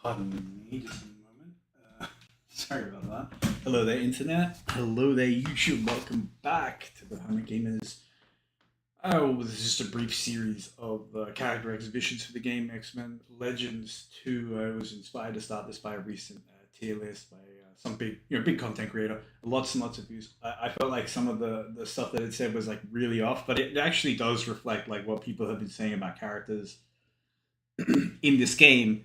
Pardon me, just a moment. Sorry about that. Hello there, Internet. Hello there, YouTube. Welcome back to the Hammer Gamers. Oh, this is just a brief series of character exhibitions for the game X-Men Legends 2. I was inspired to start this by a recent tier list by some big content creator. Lots and lots of views. I felt like some of the stuff that it said was like really off, but it actually does reflect like what people have been saying about characters in this game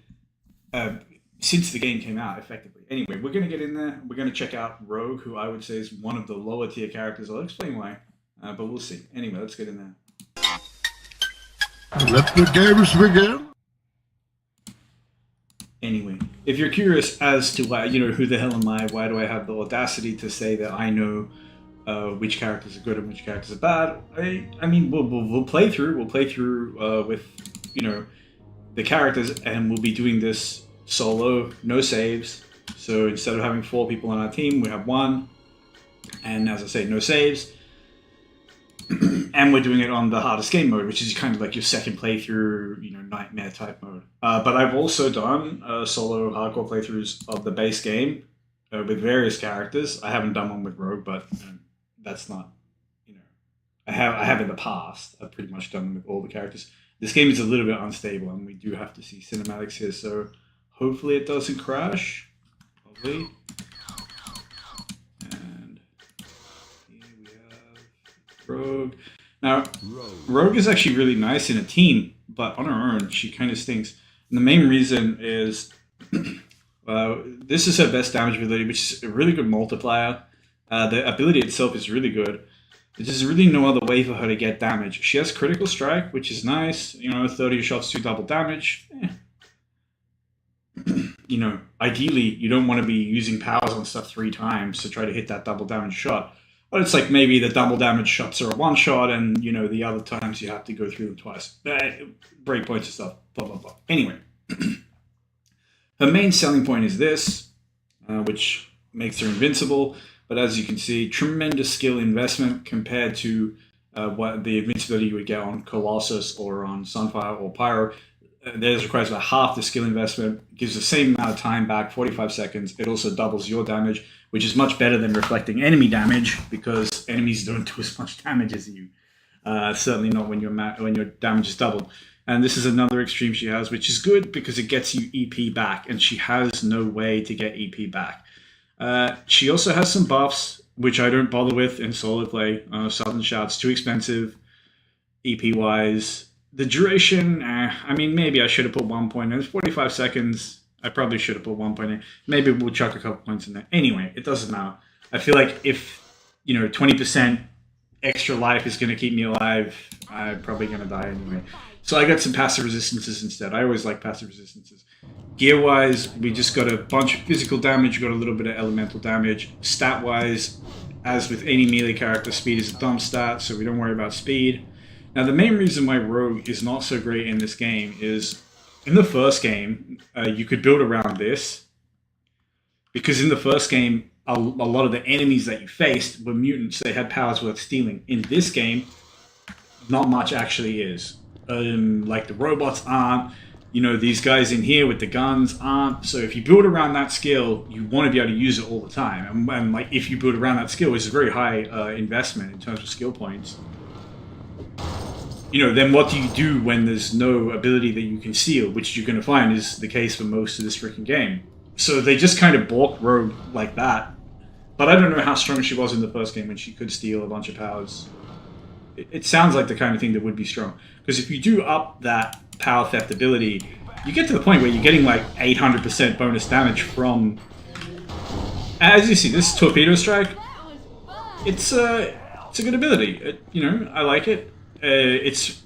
uh, since the game came out, effectively. Anyway, we're going to get in there. We're going to check out Rogue, who I would say is one of the lower tier characters. I'll explain why, but we'll see. Anyway, let's get in there. Let the games begin. Anyway, if you're curious as to why, who the hell am I? Why do I have the audacity to say that I know which characters are good and which characters are bad? I mean, we'll play through. We'll play through with, the characters, and we'll be doing this solo, no saves. So instead of having 4 people on our team, we have 1, and as I say, no saves. And we're doing it on the hardest game mode, which is kind of like your second playthrough, nightmare type mode. But I've also done solo hardcore playthroughs of the base game with various characters. I haven't done one with Rogue, but that's not, I have in the past. I've pretty much done them with all the characters. This game is a little bit unstable, and we do have to see cinematics here, so hopefully it doesn't crash. Hopefully. And here we have Rogue. Now, Rogue is actually really nice in a team, but on her own, she kind of stinks. And the main reason is this is her best damage ability, which is a really good multiplier. The ability itself is really good. There's really no other way for her to get damage. She has critical strike, which is nice. 30 shots, 2 double damage. Ideally, you don't want to be using powers on stuff 3 times to try to hit that double damage shot. But it's like maybe the double damage shots are a 1 shot, and the other times you have to go through them twice. Breakpoints and stuff. Blah blah blah. Anyway, her main selling point is this, which makes her invincible. But as you can see, tremendous skill investment compared to what the invincibility you would get on Colossus or on Sunfire or Pyro. Theirs requires about half the skill investment, gives the same amount of time back, 45 seconds. It also doubles your damage, which is much better than reflecting enemy damage because enemies don't do as much damage as you. Certainly not when your damage is doubled. And this is another extreme she has, which is good because it gets you EP back, and she has no way to get EP back. She also has some buffs, which I don't bother with in solo play. Southern Shout's too expensive, EP-wise. The duration, I mean, maybe I should have put 1 point in. It's 45 seconds. I probably should have put 1 point in. Maybe we'll chuck a couple points in there. Anyway, it doesn't matter. I feel like if, 20% extra life is going to keep me alive, I'm probably going to die anyway. So I got some passive resistances instead. I always like passive resistances. Gear-wise, we just got a bunch of physical damage, got a little bit of elemental damage. Stat-wise, as with any melee character, speed is a dumb stat, so we don't worry about speed. Now, the main reason why Rogue is not so great in this game is, in the first game, you could build around this, because in the first game, a lot of the enemies that you faced were mutants. They had powers worth stealing. In this game, not much actually is. Like the robots aren't. These guys in here with the guns aren't. So if you build around that skill, you want to be able to use it all the time. And like if you build around that skill, it's a very high investment in terms of skill points. Then what do you do when there's no ability that you can steal, which you're going to find is the case for most of this freaking game. So they just kind of balked Rogue like that. But I don't know how strong she was in the first game when she could steal a bunch of powers. It sounds like the kind of thing that would be strong. Because if you do up that power theft ability, you get to the point where you're getting like 800% bonus damage from... As you see, this Torpedo Strike, it's a good ability. I like it. It's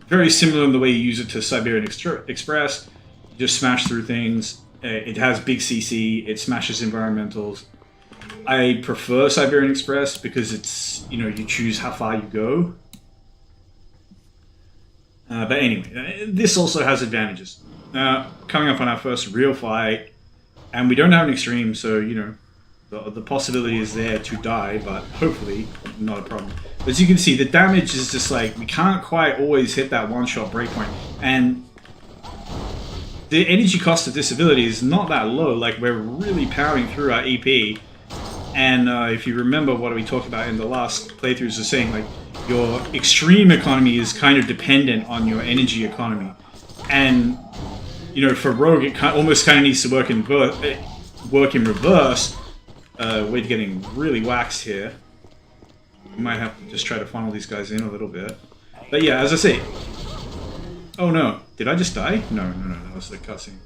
very similar in the way you use it to Siberian Express. You just smash through things. It has big CC. It smashes environmentals. I prefer Siberian Express because it's, you choose how far you go. But anyway, this also has advantages. Coming up on our first real fight, and we don't have an extreme, so, the possibility is there to die, but hopefully not a problem. As you can see, the damage is just like, we can't quite always hit that 1-shot breakpoint. And the energy cost of this ability is not that low. Like, we're really powering through our EP. And if you remember what we talked about in the last playthroughs, was saying, like, your extreme economy is kind of dependent on your energy economy. And, you know, for Rogue, it almost kind of needs to work in reverse. We're getting really waxed here. We might have to just try to funnel these guys in a little bit. But yeah, as I say... Oh no, did I just die? No, that was the cutscene.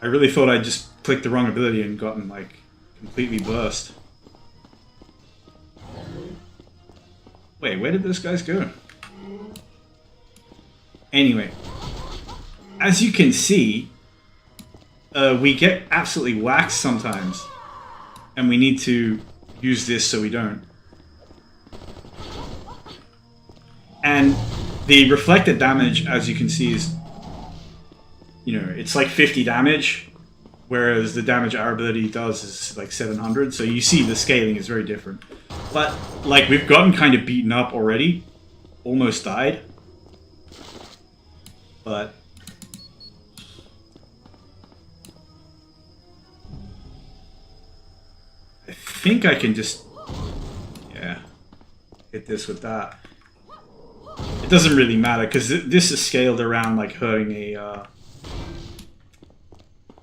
I really thought I just clicked the wrong ability and gotten, like, completely burst. Wait, where did those guys go? Anyway, as you can see, we get absolutely waxed sometimes. And we need to use this so we don't. And the reflected damage, as you can see, is, you know, it's like 50 damage, whereas the damage our ability does is like 700. So you see the scaling is very different. But, like, we've gotten kind of beaten up already. Almost died. But... I think I can just... Yeah. Hit this with that. It doesn't really matter, because this is scaled around, like, hurting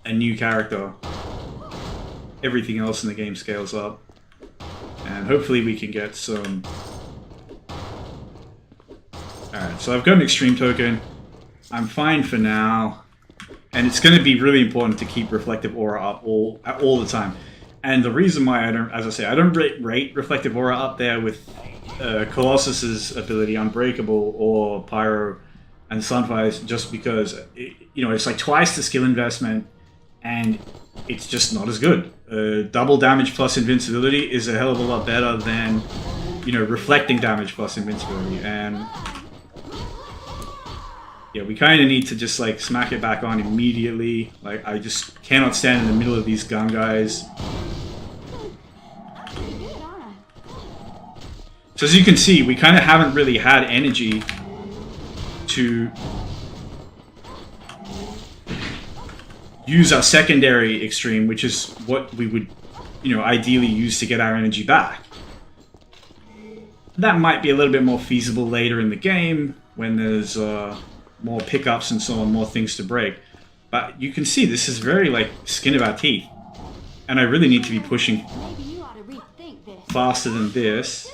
a new character. Everything else in the game scales up. And hopefully we can get some... Alright, so I've got an extreme token. I'm fine for now. And it's going to be really important to keep Reflective Aura up all the time. And the reason why I don't, as I say, I don't rate Reflective Aura up there with Colossus's ability, Unbreakable, or Pyro and Sunfire's, just because, you know, it's like twice the skill investment, and it's just not as good. Double damage plus invincibility is a hell of a lot better than, you know, reflecting damage plus invincibility. And yeah, we kind of need to just like smack it back on immediately. Like, I just cannot stand in the middle of these gun guys. So as you can see, we kind of haven't really had energy to use our secondary extreme, which is what we would, you know, ideally use to get our energy back. That might be a little bit more feasible later in the game when there's more pickups and so on, more things to break. But you can see this is very like skin of our teeth, and I really need to be pushing faster than this.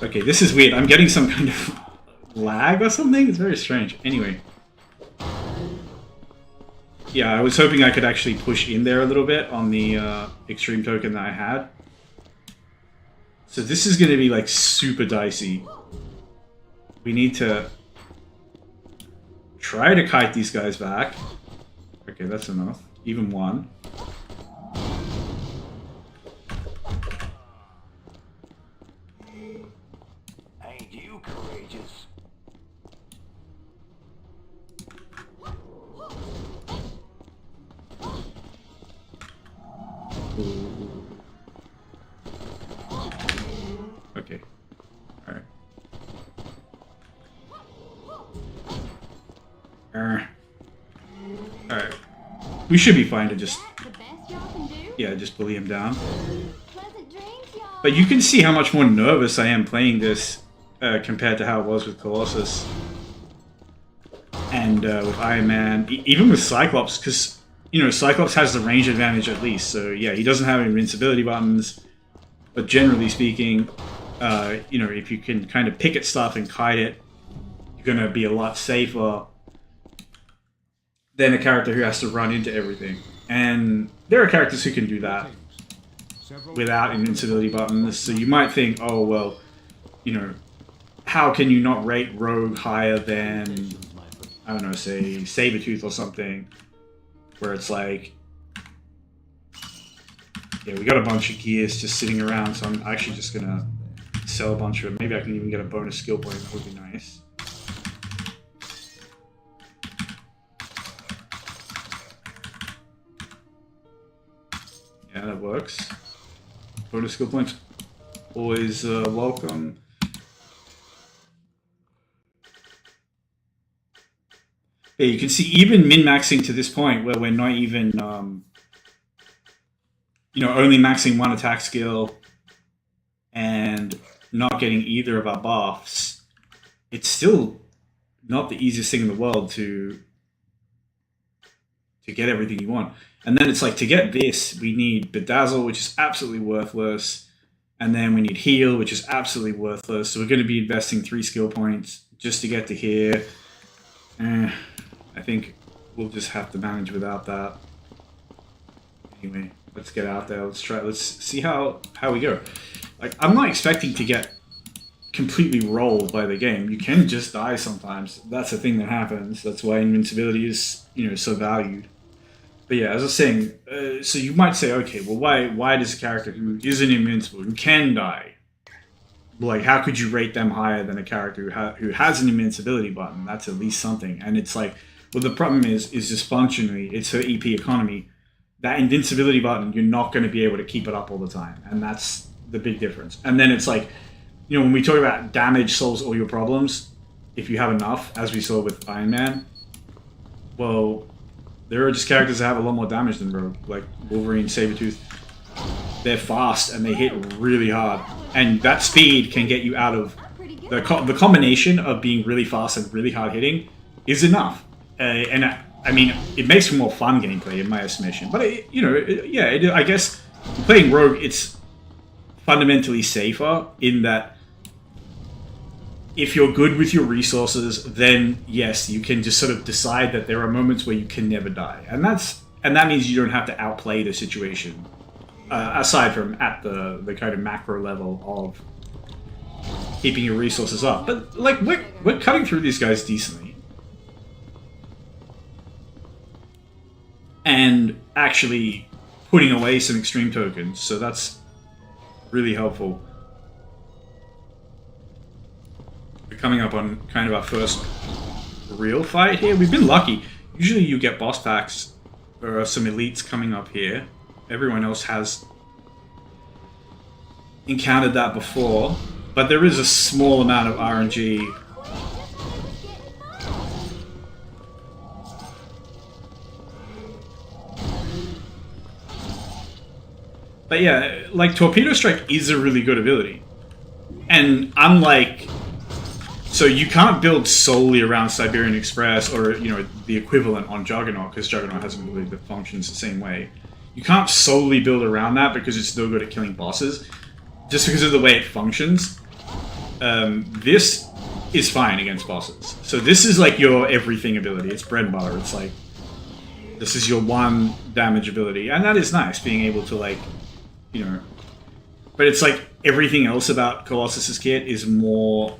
Okay, this is weird. I'm getting some kind of lag or something. It's very strange. Anyway. Yeah, I was hoping I could actually push in there a little bit on the extreme token that I had. So this is going to be like super dicey. We need to try to kite these guys back. Okay, that's enough. Even one. Ain't you courageous? Okay. Alright. Alright. We should be fine to just... Yeah, just bully him down. But you can see how much more nervous I am playing this compared to how it was with Colossus. And with Iron Man. Even with Cyclops, because, you know, Cyclops has the range advantage at least. So, yeah, he doesn't have invincibility buttons. But generally speaking, you know, if you can kind of pick at stuff and kite it, you're going to be a lot safer than a character who has to run into everything. And there are characters who can do that without invincibility buttons. So you might think, oh, well, you know, how can you not rate Rogue higher than, I don't know, say Sabretooth or something, where it's like, yeah, we got a bunch of gears just sitting around, so I'm actually just gonna sell a bunch of it. Maybe I can even get a bonus skill point. That would be nice. Yeah, that works. Bonus skill points, always welcome. Yeah, you can see even min-maxing to this point where we're not even, only maxing one attack skill and not getting either of our buffs, it's still not the easiest thing in the world to get everything you want. And then it's like, to get this, we need Bedazzle, which is absolutely worthless. And then we need Heal, which is absolutely worthless. So we're going to be investing 3 skill points just to get to here. I think we'll just have to manage without that. Anyway, let's get out there. Let's try. Let's see how we go. Like, I'm not expecting to get completely rolled by the game. You can just die sometimes. That's the thing that happens. That's why invincibility is, so valued. But yeah, as I was saying, so you might say, okay, well, why does a character who isn't invincible, who can die, like, how could you rate them higher than a character who has an invincibility button? That's at least something. And it's like, well, the problem is just functionally, it's her EP economy. That invincibility button, you're not going to be able to keep it up all the time. And that's the big difference. And then it's like, when we talk about damage solves all your problems, if you have enough, as we saw with Iron Man, well, there are just characters that have a lot more damage than Rogue, like Wolverine, Sabretooth. They're fast and they hit really hard. And that speed can get you out of... The combination of being really fast and really hard hitting is enough. I mean, it makes for more fun gameplay in my estimation. But, I guess playing Rogue, it's fundamentally safer in that if you're good with your resources, then yes, you can just sort of decide that there are moments where you can never die. And that means you don't have to outplay the situation. Aside from at the kind of macro level of keeping your resources up. But, like, we're cutting through these guys decently. And actually putting away some extreme tokens, so that's really helpful. We're coming up on kind of our first real fight here. We've been lucky. Usually you get boss packs or some elites coming up here. Everyone else has encountered that before, but there is a small amount of RNG. But yeah, like, Torpedo Strike is a really good ability. And unlike... So you can't build solely around Siberian Express or, the equivalent on Juggernaut, because Juggernaut hasn't really that functions the same way. You can't solely build around that because it's no good at killing bosses. Just because of the way it functions. This is fine against bosses. So this is like your everything ability. It's bread and butter. It's like, this is your one damage ability. And that is nice, being able to, like, but it's like everything else about Colossus's kit is more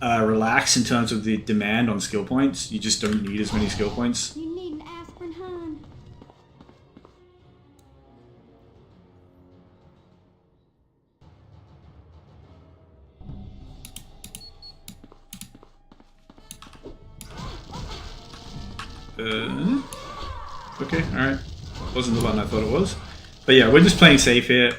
relaxed in terms of the demand on skill points. You just don't need as many skill points. You need an aspirin, hon. Okay, alright. Wasn't the one I thought it was. But yeah, we're just playing safe here.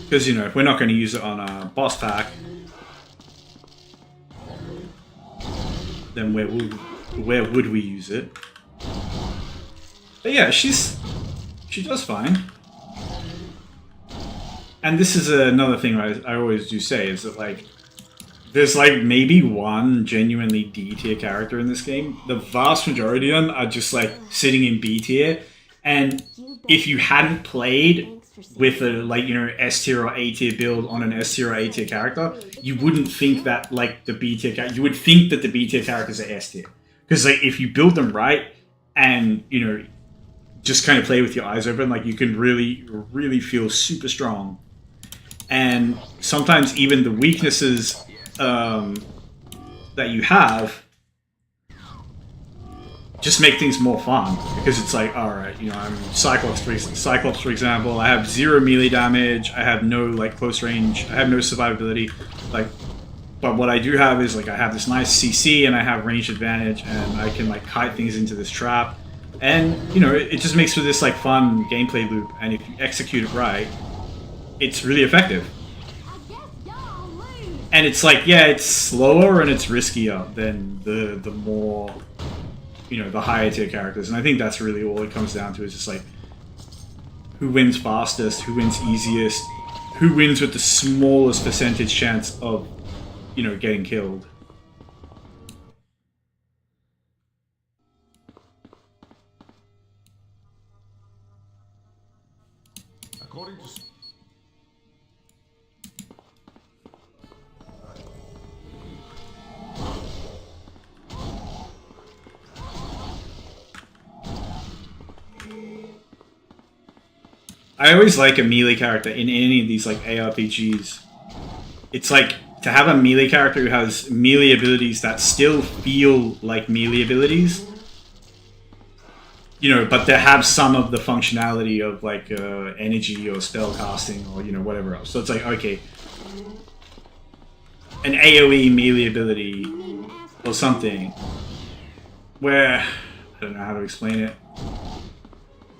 Because, if we're not going to use it on a boss pack, then where would we use it? But yeah, she does fine. And this is another thing I always do say, is that, like, there's, like, maybe one genuinely D tier character in this game. The vast majority of them are just, like, sitting in B tier. And if you hadn't played with a, like, S tier or A tier build on an S tier or A tier character, you wouldn't think that, like, the B tier character, you would think that the B tier characters are S tier. Because, like, if you build them right and, just kind of play with your eyes open, like, you can really, really feel super strong. And sometimes even the weaknesses that you have just make things more fun, because it's like, alright, I'm Cyclops for example, I have 0 melee damage, I have no, like, close range, I have no survivability. Like, But what I do have is like I have this nice CC and I have range advantage and I can like kite things into this trap. And you know, it just makes for this like fun gameplay loop, and if you execute it right, it's really effective. I guess y'all lose. And it's like, yeah, it's slower and it's riskier than the more, you know, the higher tier characters. And I think that's really all it comes down to, is just like who wins fastest, who wins easiest, who wins with the smallest percentage chance of, you know, getting killed. According to I always like a melee character in any of these like ARPGs. It's like to have a melee character who has melee abilities that still feel like melee abilities, you know, but they have some of the functionality of like energy or spell casting or, you know, whatever else. So it's like, okay, an AoE melee ability You needn't ask or something where, I don't know how to explain it,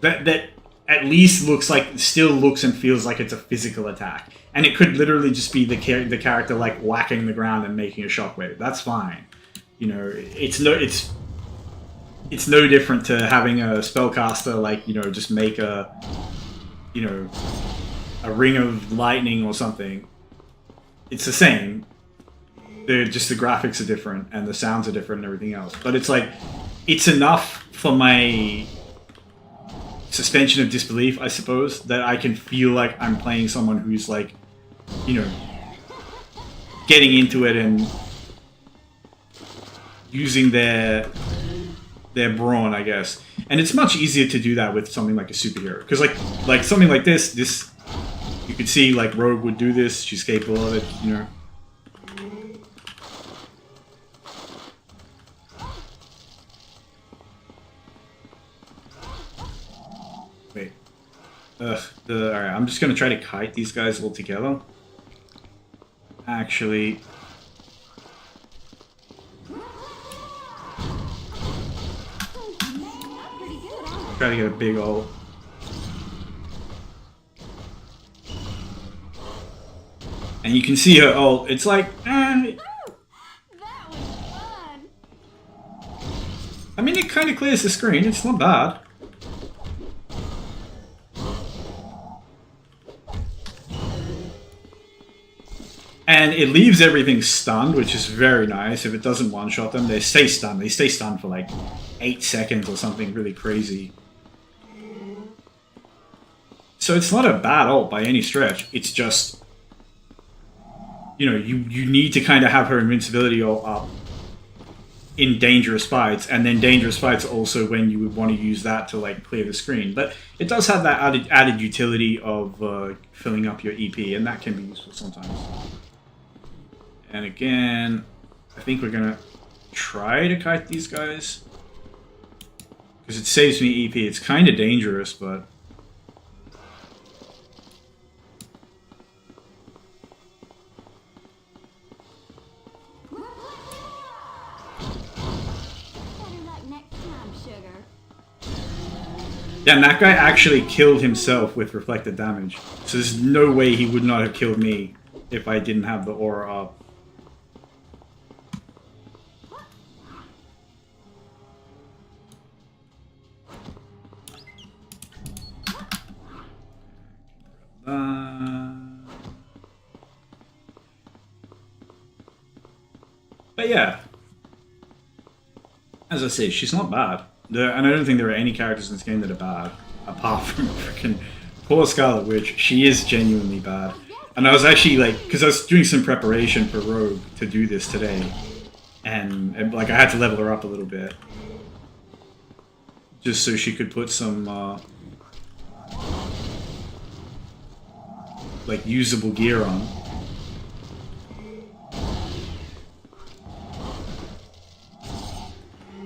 that at least looks like, still looks and feels like it's a physical attack. And it could literally just be the character like whacking the ground and making a shockwave. That's fine. You know, it's no different to having a spellcaster like, you know, just make a, you know, a ring of lightning or something. It's the same. They're just the graphics are different and the sounds are different and everything else. But it's like, it's enough for my suspension of disbelief, I suppose, that I can feel like I'm playing someone who's like, you know, getting into it and using their brawn, I guess. And it's much easier to do that with something like a superhero, because like something like this you could see like Rogue would do this. She's capable of it, you know. Wait. Alright, I'm just gonna try to kite these guys all together. Actually, I'm pretty good, aren't I? try to get a big ult. And you can see her ult. It's like, That was fun. I mean, it kind of clears the screen. It's not bad. And it leaves everything stunned, which is very nice. If it doesn't one-shot them, they stay stunned. They stay stunned for like 8 seconds or something really crazy. So it's not a bad ult by any stretch. It's just, you know, you need to kind of have her invincibility all up in dangerous fights, and then dangerous fights also when you would want to use that to like clear the screen. But it does have that added utility of filling up your EP, and that can be useful sometimes. And again, I think we're gonna try to kite these guys because it saves me EP. It's kind of dangerous, but Better luck next time, sugar. yeah, and that guy actually killed himself with reflected damage. So there's no way he would not have killed me if I didn't have the aura up. But yeah, as I say, she's not bad. And I don't think there are any characters in this game that are bad, apart from freaking poor Scarlet Witch. She is genuinely bad. And I was actually like, because I was doing some preparation for Rogue to do this today, and like I had to level her up a little bit, just so she could put some like usable gear on.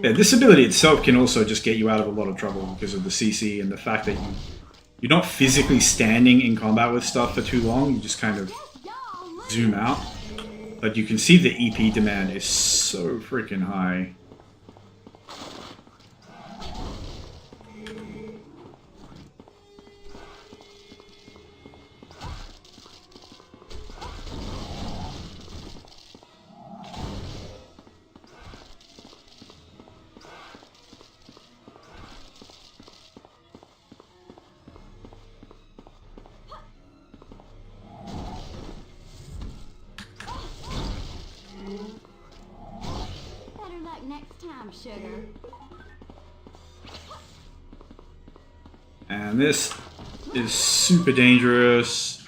Yeah, this ability itself can also just get you out of a lot of trouble because of the CC and the fact that you're not physically standing in combat with stuff for too long. You just kind of Y'all lose. zoom out. But you can see the EP demand is so freaking high. Better luck next time, sugar. And this is super dangerous.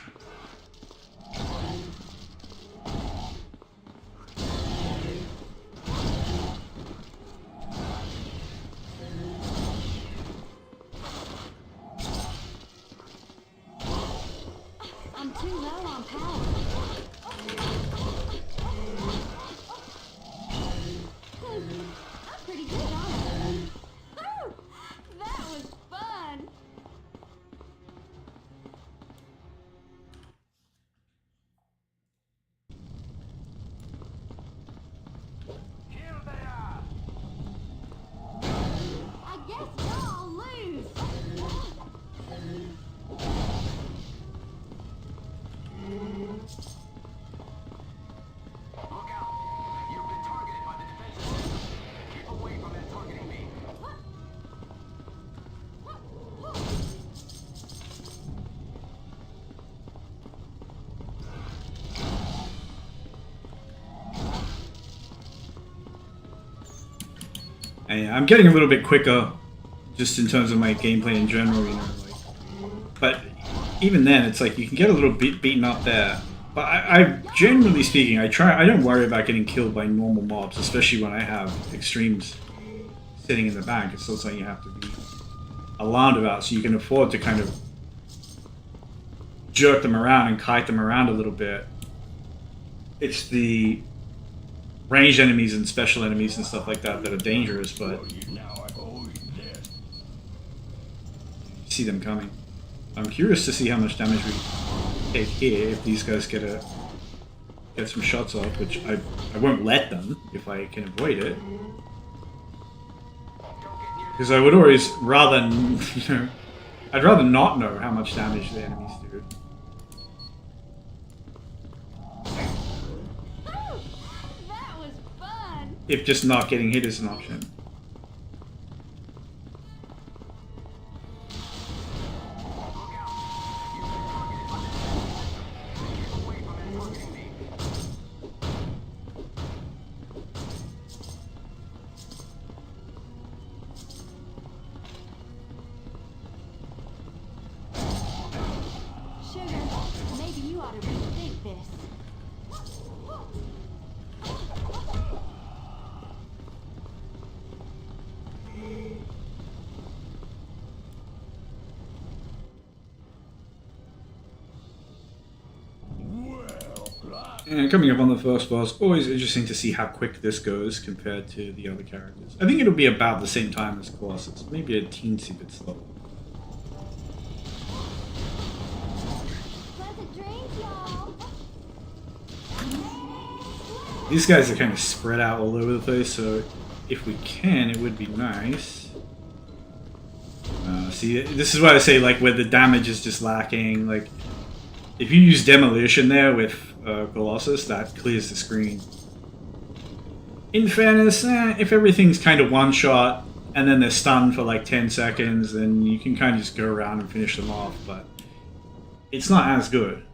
I'm too low on power. I'm pretty good, aren't I? Ooh, that was fun. Here they are. I guess y'all lose. Look out. You've been targeted by the defensive system. Keep away from that targeting me. And I'm getting a little bit quicker, just in terms of my gameplay in general, you know. Like, but even then, it's like you can get a little bit beaten up there. But I generally speaking, I don't worry about getting killed by normal mobs, especially when I have extremes sitting in the bank. It's still something you have to be alarmed about, so you can afford to kind of jerk them around and kite them around a little bit. It's the ranged enemies and special enemies and stuff like that that are dangerous, but you see them coming. I'm curious to see how much damage we take here if these guys get some shots off, which I won't let them if I can avoid it. Because I would always rather, you know, I'd rather not know how much damage the enemies do. Ooh, that was fun. If just not getting hit is an option. Sugar, maybe you ought to rethink this. And coming up on the first boss, always interesting to see how quick this goes compared to the other characters. I think it'll be about the same time as Colossus, maybe a teensy bit slower. Pleasant dreams, y'all. These guys are kind of spread out all over the place, so if we can, it would be nice. See, this is why I say, like, where the damage is just lacking. Like, if you use Demolition there with Colossus, that clears the screen. In fairness, if everything's kind of one-shot, and then they're stunned for like 10 seconds, then you can kind of just go around and finish them off, but it's not as good.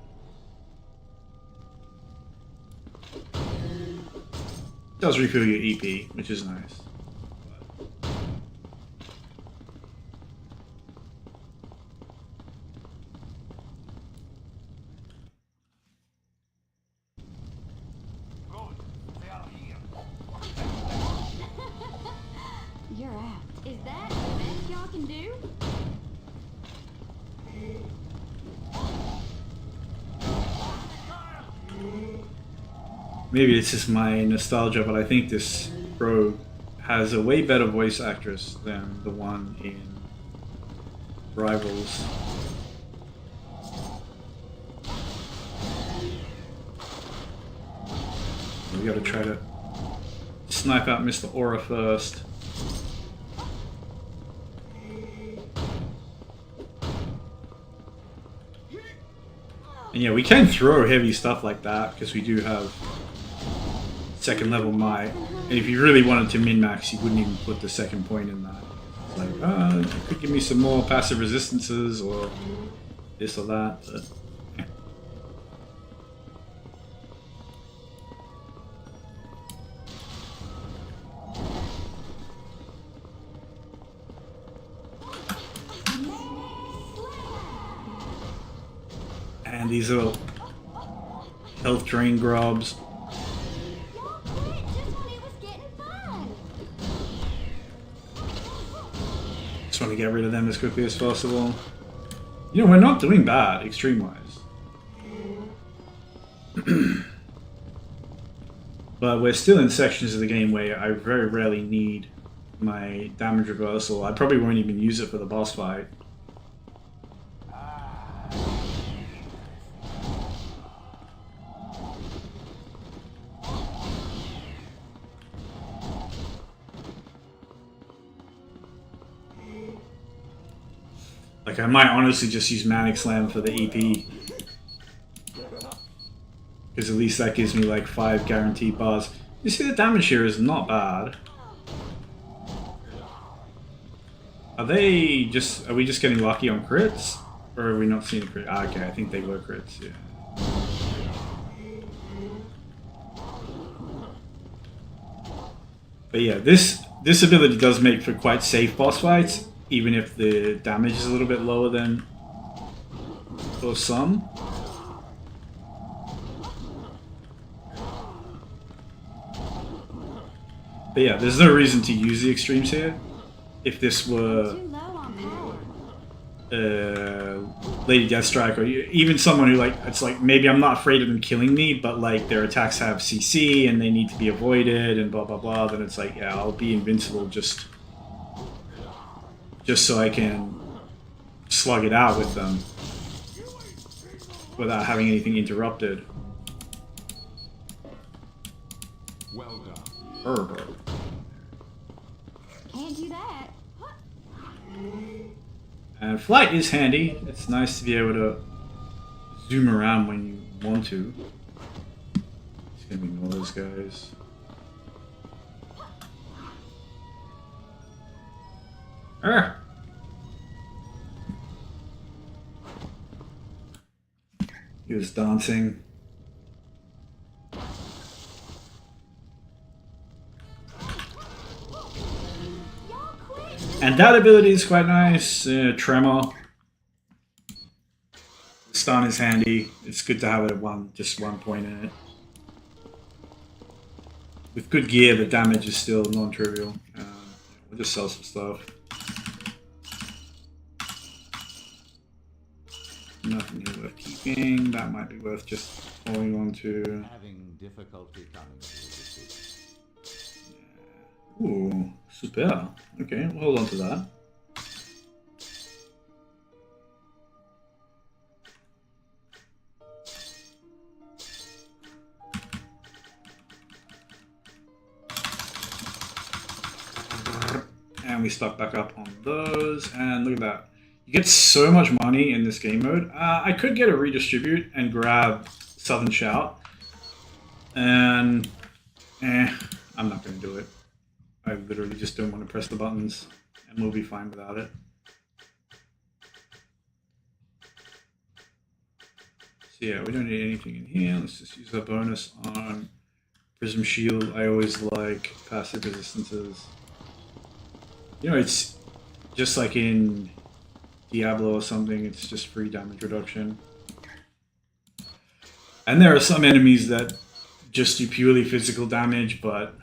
It does refill your EP, which is nice. You're out. Is that the best y'all can do? Maybe it's just my nostalgia, but I think this rogue has a way better voice actress than the one in Rivals. We gotta try to snipe out Mr. Aura first. And yeah, we can throw heavy stuff like that because we do have second level might. And if you really wanted to min-max, you wouldn't even put the second point in that. It's like, you could give me some more passive resistances or this or that. But, yeah. And these little health drain grubs. Y'all quit just when it was getting fun. Just want to get rid of them as quickly as possible. You know, we're not doing bad, extreme-wise. But we're still in sections of the game where I very rarely need my damage reversal. I probably won't even use it for the boss fight. Like, I might honestly just use Manic Slam for the EP. Because at least that gives me like 5 guaranteed bars. You see the damage here is not bad. Are we just getting lucky on crits? Or are we not seeing a crit? Ah, okay, I think they were crits, yeah. But yeah, this ability does make for quite safe boss fights, even if the damage is a little bit lower than for some. But yeah, there's no reason to use the extremes here. If this were Too low on power. Lady Deathstrike, or even someone who like, it's like maybe I'm not afraid of them killing me, but like their attacks have CC and they need to be avoided and blah blah blah, then it's like, yeah, I'll be invincible just so I can slug it out with them without having anything interrupted. Well done. Herbert. Can't do that. And flight is handy. It's nice to be able to zoom around when you want to. Just gonna ignore those guys. He was dancing. And that ability is quite nice. Tremor. Stun is handy. It's good to have it at just one point in it. With good gear, the damage is still non-trivial. We'll just sell some stuff. Nothing here worth keeping. That might be worth just holding on to. Having difficulty coming to a decision. Ooh, super. Okay, we'll hold on to that. And we stock back up on those, and look at that. You get so much money in this game mode. I could get a redistribute and grab Southern Shout, and I'm not going to do it. I literally just don't want to press the buttons, and we'll be fine without it. So yeah, we don't need anything in here. Let's just use our bonus on Prism Shield. I always like passive resistances. You know, it's just like in Diablo or something, it's just free damage reduction. And there are some enemies that just do purely physical damage, but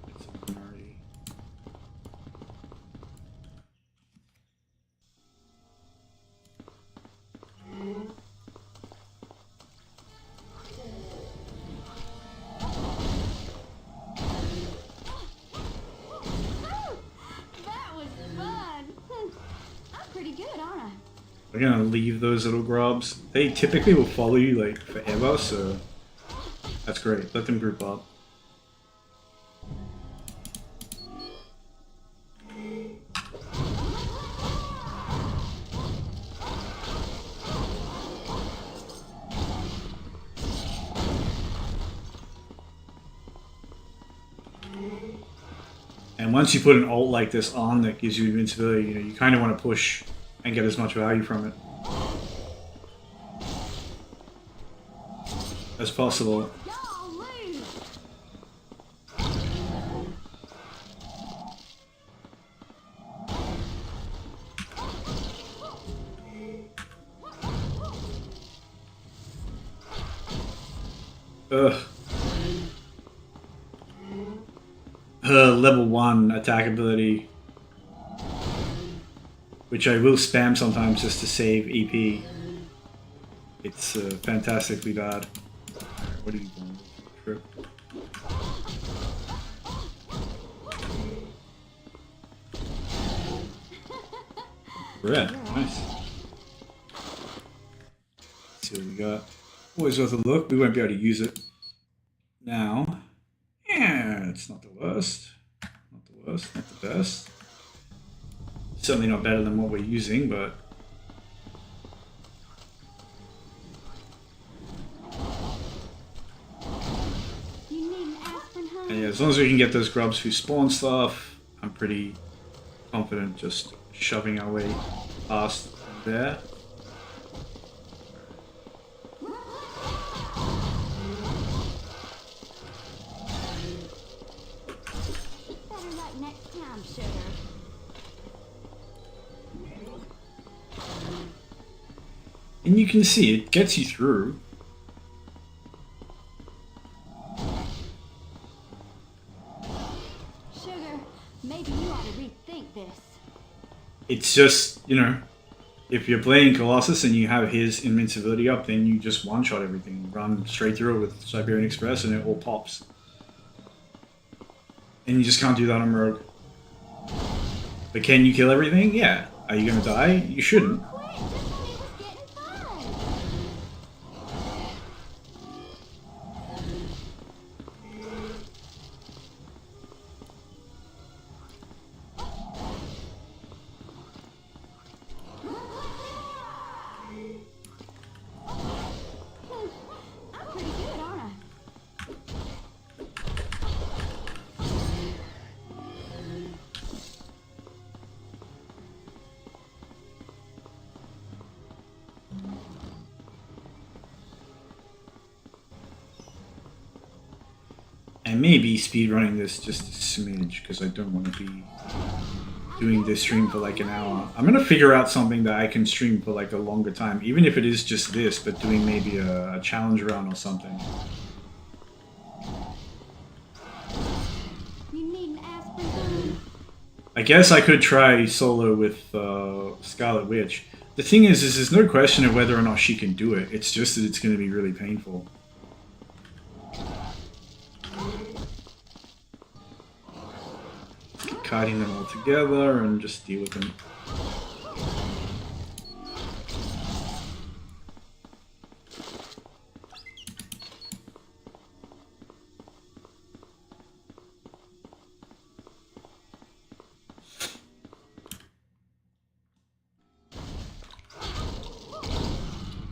it's a minority. That was fun. I'm pretty good, aren't I? We're gonna leave those little grubs. They typically will follow you like forever, so That's great. Let them group up. And once you put an ult like this on that gives you invincibility, you know, you kind of want to push and get as much value from it as possible. Golly! Ugh. Her level 1 attack ability, which I will spam sometimes just to save EP. It's fantastically bad. What are you doing? Trip. Red, nice. Let's see what we got. Always worth a look. We won't be able to use it now. Yeah, it's not the worst. Not the worst, not the best. Certainly not better than what we're using, but You need an aspirin, honey? and yeah, as long as we can get those grubs who spawn stuff, I'm pretty confident just shoving our way past there. Better luck next time, sugar. And you can see it gets you through. Sugar, maybe you ought to rethink this. It's just, you know, if you're playing Colossus and you have his invincibility up, then you just one-shot everything. Run straight through it with Siberian Express and it all pops. And you just can't do that on Rogue. But can you kill everything? Yeah. Are you gonna die? You shouldn't. Quick, this one was getting fun. I'm pretty good, aren't I? And maybe speedrunning this just a smidge, because I don't want to be doing this stream for like an hour. I'm gonna figure out something that I can stream for like a longer time, even if it is just this, but doing maybe a challenge round or something. You need an aspirin, honey? I guess I could try solo with Scarlet Witch. The thing is there's no question of whether or not she can do it. It's just that it's going to be really painful. Keep kiting them all together and just deal with them.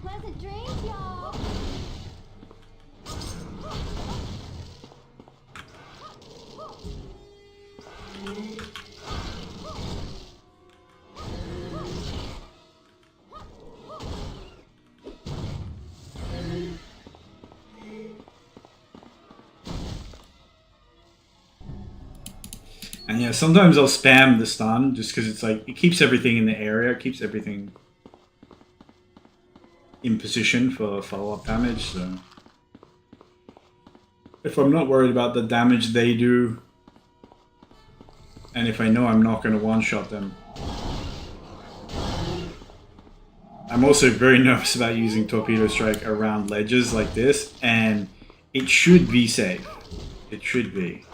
Pleasant dreams, y'all. And yeah, sometimes I'll spam the stun just because it's like, it keeps everything in the area, it keeps everything in position for follow-up damage, so if I'm not worried about the damage they do, and if I know I'm not going to one-shot them. I'm also very nervous about using Torpedo Strike around ledges like this, and it should be safe. It should be.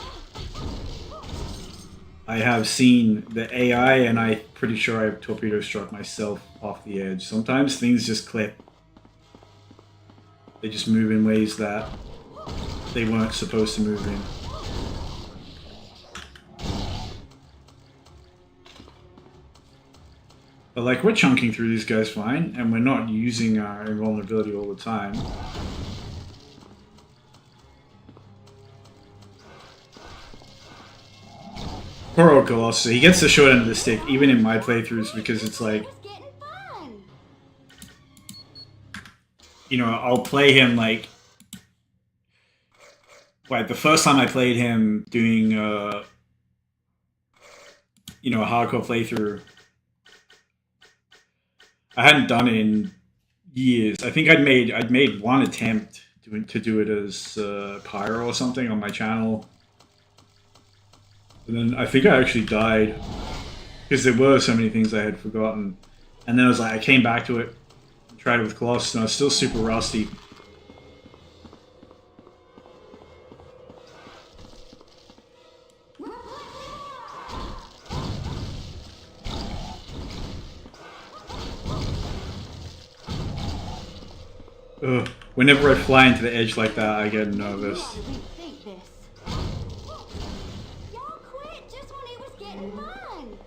I have seen the AI, and I'm pretty sure I've Torpedo Struck myself off the edge. Sometimes things just clip. They just move in ways that they weren't supposed to move in. But like, we're chunking through these guys fine, and we're not using our invulnerability all the time. Poor old Colossus. He gets the short end of the stick, even in my playthroughs, because it's like, It was getting fun. you know, I'll play him like the first time I played him doing you know, a hardcore playthrough, I hadn't done it in years. I think I'd made one attempt to do it as Pyro or something on my channel, and then I think I actually died because there were so many things I had forgotten. And then I was like, I came back to it, tried it with Colossus, and I was still super rusty. Ugh. Whenever I fly into the edge like that, I get nervous. Rethink this. Y'all quit just when it was getting fun.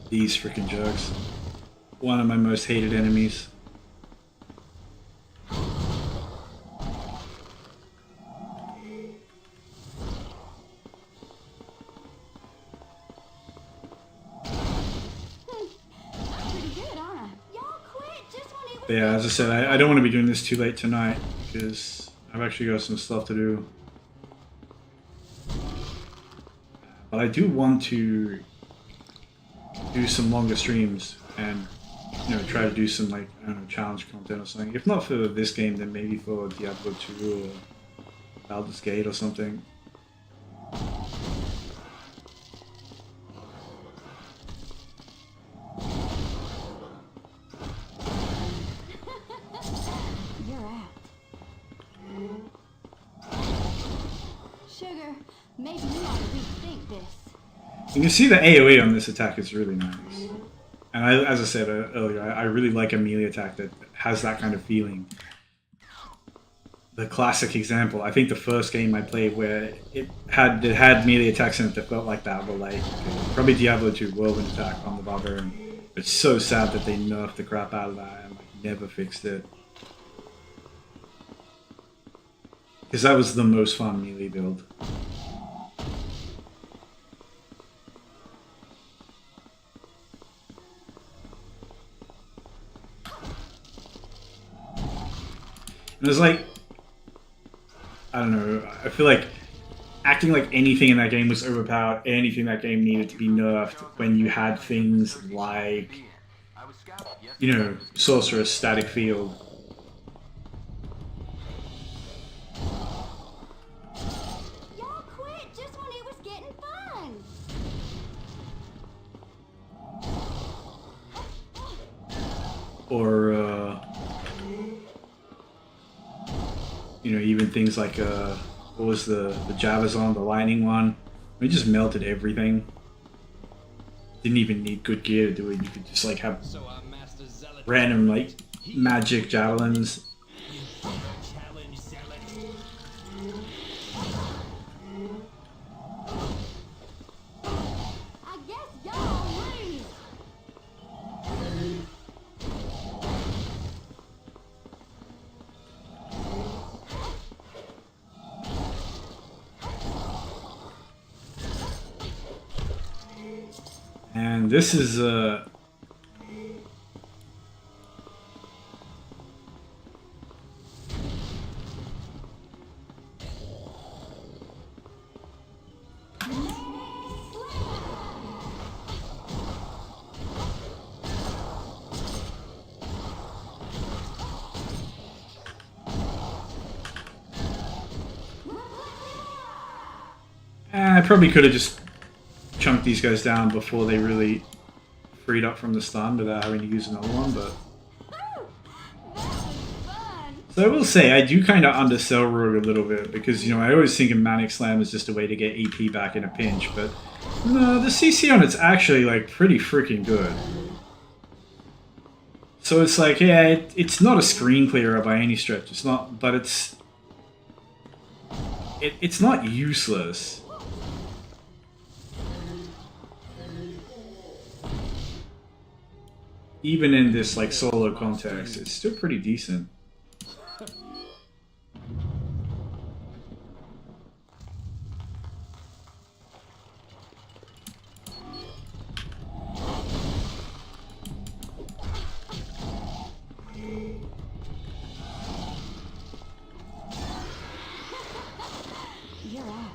These freaking jerks. One of my most hated enemies. Pretty good, aren't I? Y'all quit just when it was But yeah, as I said, I don't want to be doing this too late tonight because I've actually got some stuff to do. But I do want to do some longer streams and, you know, try to do some, like, I don't know, challenge content or something. If not for this game, then maybe for Diablo 2 or Baldur's Gate or something. You're out. Sugar, maybe you ought to rethink this. You can see the AoE on this attack is really nice. And as I said earlier, I really like a melee attack that has that kind of feeling. The classic example, I think the first game I played where it had melee attacks in it that felt like that were like probably Diablo 2 Whirlwind Attack on the Barbarian. It's so sad that they nerfed the crap out of that and like never fixed it. Because that was the most fun melee build. And it was like, I don't know, I feel like acting like anything in that game was overpowered, anything in that game needed to be nerfed when you had things like, you know, Sorcerer's Static Field. Y'all quit just when it was getting fun. Or, you know, even things like, what was the Javazon, the lightning one? We just melted everything. Didn't even need good gear to do it. You could just like have random like magic javelins. I guess y'all lose. And this is I probably could have just chunked these guys down before they really freed up from the stun without having to use another one, but That was fun. So I will say, I do kind of undersell Rogue a little bit because, you know, I always think of Manic Slam as just a way to get EP back in a pinch, but no, the CC on it's actually, like, pretty freaking good. So it's like, yeah, it's not a screen clearer by any stretch. It's not, but it's not useless. Even in this, like, solo context, it's still pretty decent. You're out.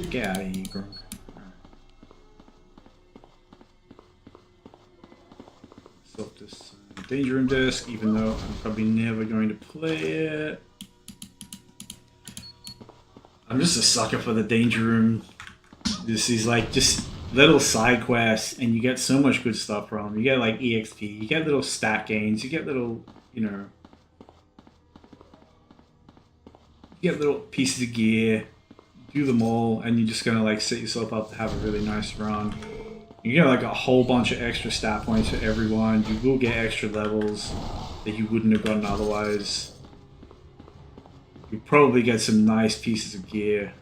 Get out of here, Gronk. Sort this Danger Room disc, even though I'm probably never going to play it. I'm just a sucker for the Danger Room. This is like just little side quests, and you get so much good stuff from them. You get like EXP, you get little stat gains, you get little, you know, you get little pieces of gear. Do them all, and you're just gonna like set yourself up to have a really nice run. You get like a whole bunch of extra stat points for everyone. You will get extra levels that you wouldn't have gotten otherwise. You probably get some nice pieces of gear.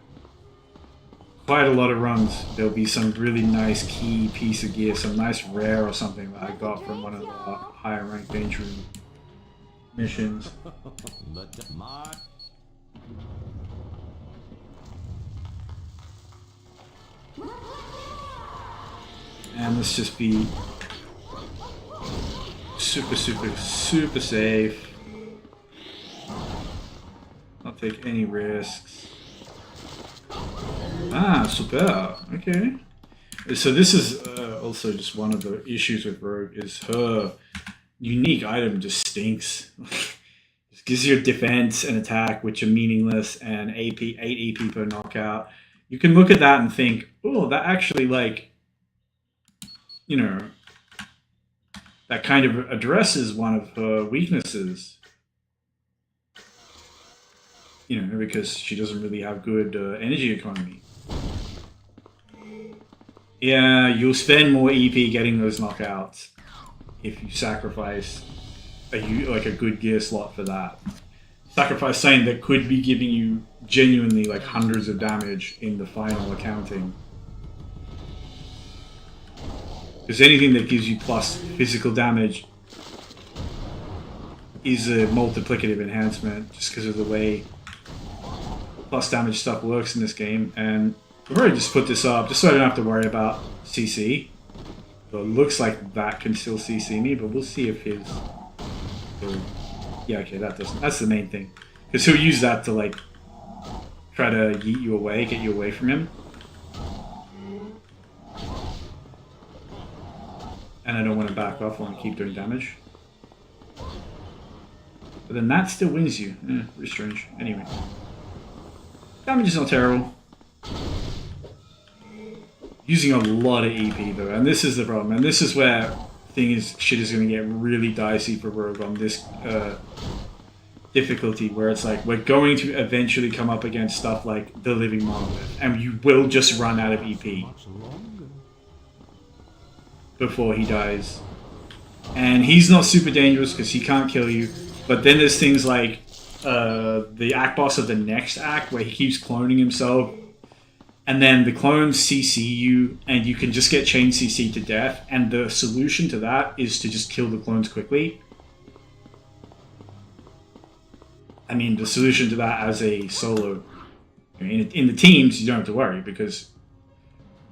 Quite a lot of runs, there'll be some really nice key piece of gear, some nice rare or something that I got from one of the higher ranked Danger Room missions. And let's just be super safe. Not take any risks. Ah, super. Okay. So this is also just one of the issues with Rogue is her unique item just stinks. It gives you a defense and attack which are meaningless and 8 AP per knockout. You can look at that and think, oh, that actually like, you know, that kind of addresses one of her weaknesses. You know, because she doesn't really have good energy economy. Yeah, you'll spend more EP getting those knockouts if you sacrifice like a good gear slot for that. Sacrifice something that could be giving you genuinely like hundreds of damage in the final accounting. Because anything that gives you plus physical damage is a multiplicative enhancement just because of the way plus damage stuff works in this game. And I've already just put this up just so I don't have to worry about CC. So it looks like that can still CC me, but we'll see if his... Yeah, okay, that doesn't. That's the main thing. Because he'll use that to like try to yeet you away, get you away from him. And I don't want to back off, I want to keep doing damage. But then that still wins you. Very strange. Anyway. Damage is not terrible. Using a lot of EP though, and this is the problem. And this is where shit is going to get really dicey for Rogue on this difficulty, where it's like, we're going to eventually come up against stuff like the Living Monolith, and you will just run out of EP before he dies. And he's not super dangerous because he can't kill you, but then there's things like the act boss of the next act where he keeps cloning himself, and then the clones CC you and you can just get chain CC to death, and the solution to that is to just kill the clones quickly. I mean, the solution to that as a solo, in the teams you don't have to worry, because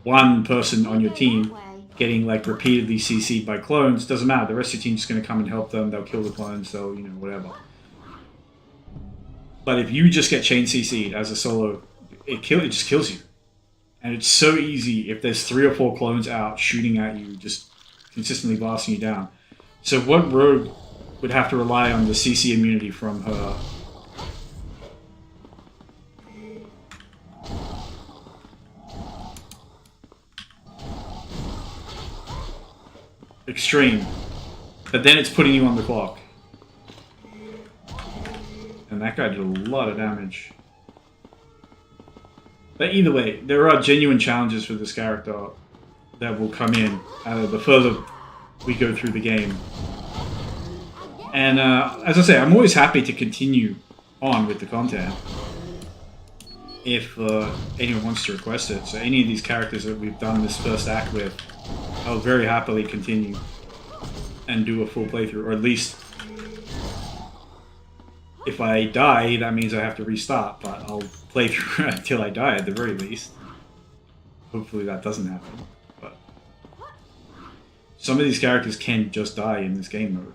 one person on your team getting like repeatedly CC'd by clones doesn't matter. The rest of your team's just going to come and help them. They'll kill the clones. They'll, you know, whatever. But if you just get chain CC'd as a solo, it just kills you. And it's so easy if there's 3 or 4 clones out shooting at you, just consistently blasting you down. So what Rogue would have to rely on the CC immunity from her extreme. But then it's putting you on the clock. And that guy did a lot of damage. But either way, there are genuine challenges for this character that will come in the further we go through the game. And as I say, I'm always happy to continue on with the content if anyone wants to request it. So any of these characters that we've done this first act with, I'll very happily continue and do a full playthrough, or at least if I die, that means I have to restart, but I'll play through until I die at the very least. Hopefully that doesn't happen, but some of these characters can just die in this game mode.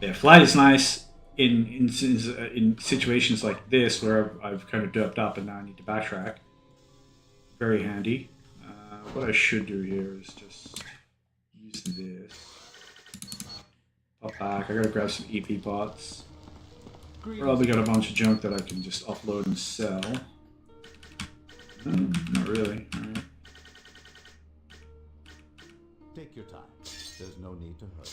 Yeah, flight is nice in situations like this where I've kind of derped up and now I need to backtrack. Very handy. What I should do here is just use this. Pop back. I gotta grab some EP pots. Probably got a bunch of junk that I can just offload and sell. Not really. Alright. Take your time. There's no need to hurry.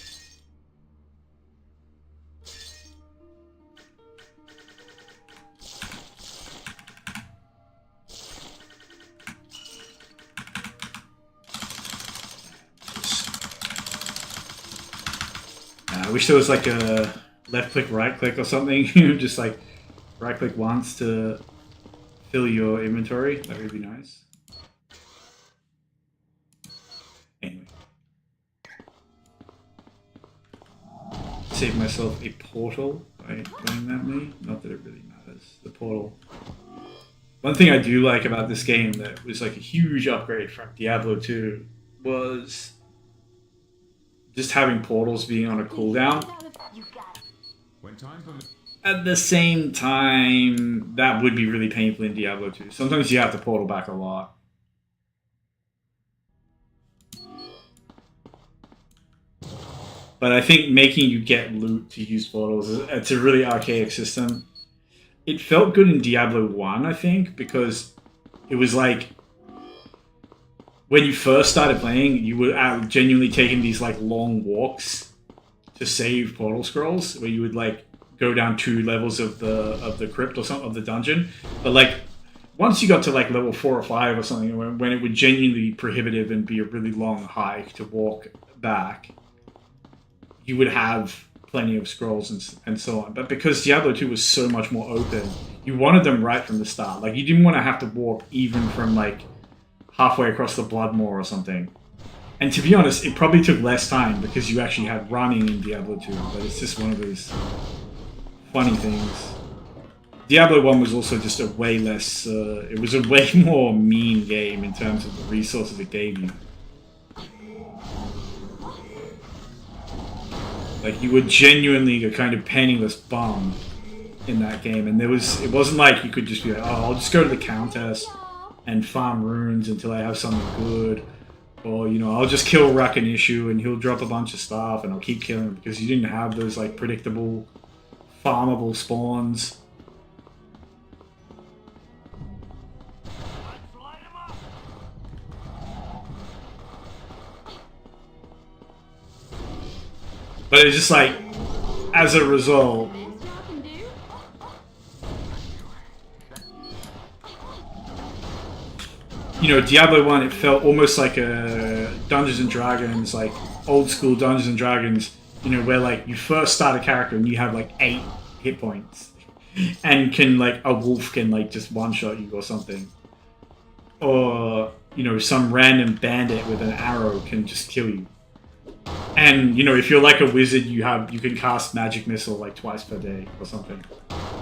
I wish there was like a left click, right click or something. Just like right click once to fill your inventory. That would be nice. Anyway. Save myself a portal by playing that me. Not that it really matters. The portal. One thing I do like about this game that was like a huge upgrade from Diablo 2 was just having portals being on a cooldown. When time permits. At the same time, that would be really painful in Diablo 2. Sometimes you have to portal back a lot. But I think making you get loot to use portals, it's a really archaic system. It felt good in Diablo 1, I think, because it was like, when you first started playing, you were genuinely taking these like long walks to save portal scrolls, where you would like go down 2 levels of the crypt or something of the dungeon. But like once you got to like level 4 or 5 or something, when it would genuinely be prohibitive and be a really long hike to walk back, you would have plenty of scrolls and so on. But because Diablo 2 was so much more open, you wanted them right from the start. Like you didn't want to have to walk even from like halfway across the Bloodmoor or something. And to be honest, it probably took less time because you actually had running in Diablo 2, but it's just one of those funny things. Diablo 1 was also just a way less, it was a way more mean game in terms of the resources it gave you. Like, you were genuinely a kind of penniless bum in that game, and it wasn't like you could just be like, oh, I'll just go to the Countess and farm runes until I have something good. Or, you know, I'll just kill Rakanishu and he'll drop a bunch of stuff and I'll keep killing him, because you didn't have those, like, predictable, farmable spawns. But it's just like, as a result, you know, Diablo 1, it felt almost like a Dungeons and Dragons, like old school Dungeons and Dragons, you know, where like you first start a character and you have like 8 hit points and can like, a wolf can like just one-shot you or something. Or, you know, some random bandit with an arrow can just kill you. And, you know, if you're like a wizard, you can cast Magic Missile like twice per day or something.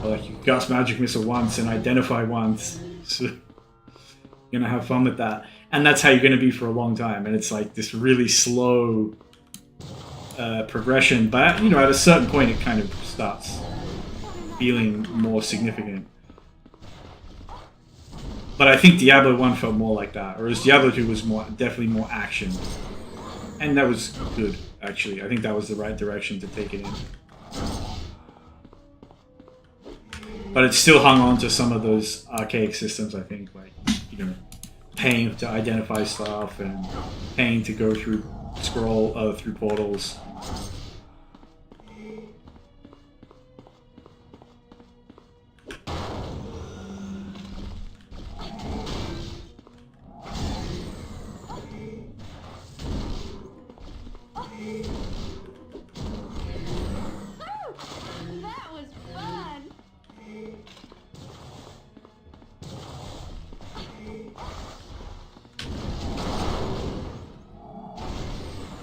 Or like you can cast Magic Missile once and identify once. So you're gonna have fun with that. And that's how you're gonna be for a long time. And it's like this really slow progression. But, you know, at a certain point it kind of starts feeling more significant. But I think Diablo 1 felt more like that. Whereas Diablo 2 was definitely more action. And that was good, actually. I think that was the right direction to take it in. But it's still hung on to some of those archaic systems, I think, like, you know, paying to identify stuff and paying to go through through portals. That was fun.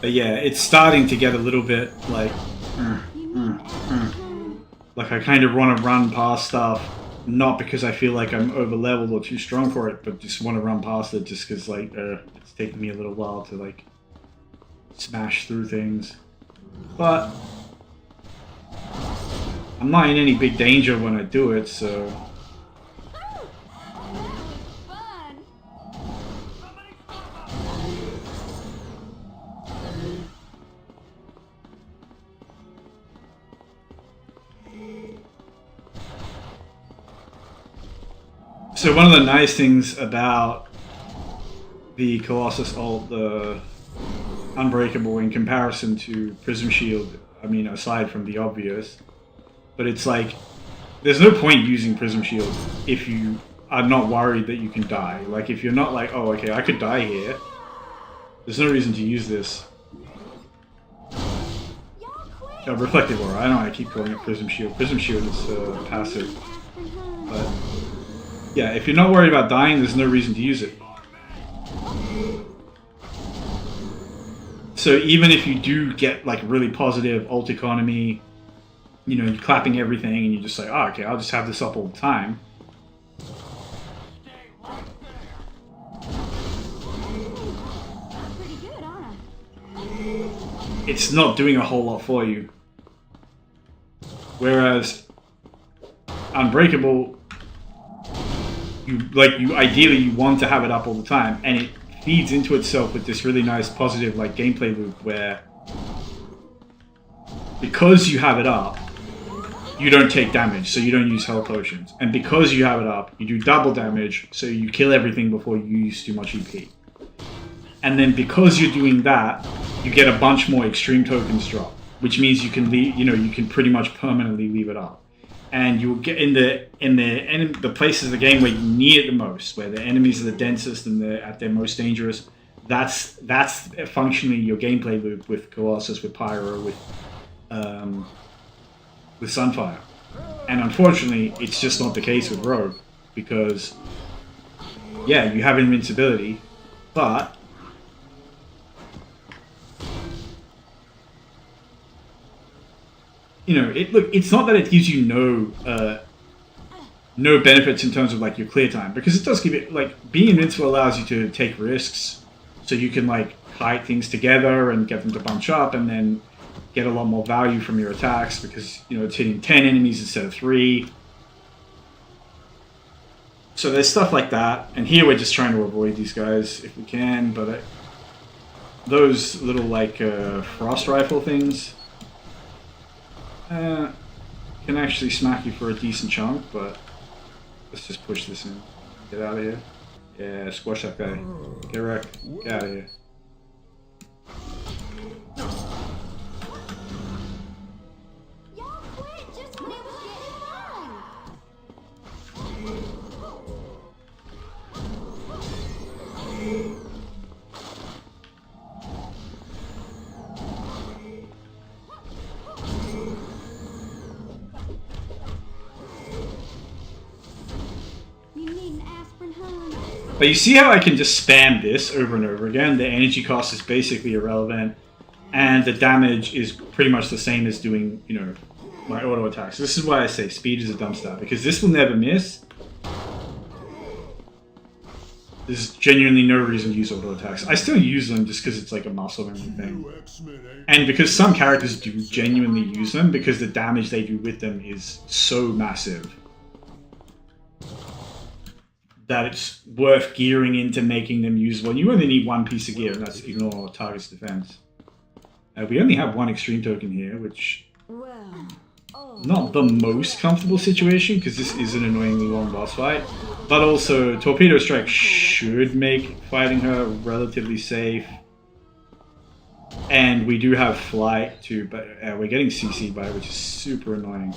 But yeah, it's starting to get a little bit like, You mean Aspen? like I kind of want to run past stuff, not because I feel like I'm over leveled or too strong for it, but just want to run past it just because like it's taking me a little while to like smash through things. But I'm not in any big danger when I do it, so. That was fun. So one of the nice things about the Colossus ult, the Unbreakable, in comparison to Prism Shield, I mean, aside from the obvious, but it's like, there's no point using Prism Shield if you are not worried that you can die. Like, if you're not like, oh, okay, I could die here, there's no reason to use this. Y'all quit. Reflective Aura, I know I keep calling it Prism Shield. Prism Shield is passive, Aspen Hun. but yeah, if you're not worried about dying, there's no reason to use it. So even if you do get like really positive ult economy, you know, you're clapping everything and you just like, oh, okay, I'll just have this up all the time. Pretty good, aren't I? It's not doing a whole lot for you. Whereas Unbreakable, you ideally you want to have it up all the time, and it feeds into itself with this really nice positive like gameplay loop where because you have it up, you don't take damage, so you don't use health potions. And because you have it up, you do double damage, so you kill everything before you use too much EP. And then because you're doing that, you get a bunch more extreme tokens drop, which means you can leave, you know, you can pretty much permanently leave it up. And you'll get in the places of the game where you need it the most, where the enemies are the densest and they're at their most dangerous. That's functionally your gameplay loop with Colossus, with Pyro, with Sunfire. And unfortunately, it's just not the case with Rogue, because yeah, you have invincibility, but you know, it's not that it gives you no benefits in terms of like your clear time, because it does give it, like, being invincible allows you to take risks, so you can like kite things together and get them to bunch up, and then get a lot more value from your attacks because, you know, it's hitting 10 enemies instead of 3. So there's stuff like that, and here we're just trying to avoid these guys if we can, but those little like frost rifle things can actually smack you for a decent chunk, but let's just push this in. Get out of here. Yeah, squash that guy. Get wrecked. Get out of here. Y'all quit just when it was getting fun. You need an Aspen Hun. But you see how I can just spam this over and over again? The energy cost is basically irrelevant, and the damage is pretty much the same as doing, you know, my auto attacks. This is why I say speed is a dumb stat, because this will never miss. There's genuinely no reason to use auto attacks. I still use them just because it's like a muscle memory thing. And because some characters do genuinely use them, because the damage they do with them is so massive that it's worth gearing into making them usable. You only need one piece of gear, and that's ignore target's defense. We only have one extreme token here, which Well, not the most comfortable situation because this is an annoyingly long boss fight. But also, Torpedo Strike should make fighting her relatively safe. And we do have Flight too, but we're getting CC'd by it, which is super annoying.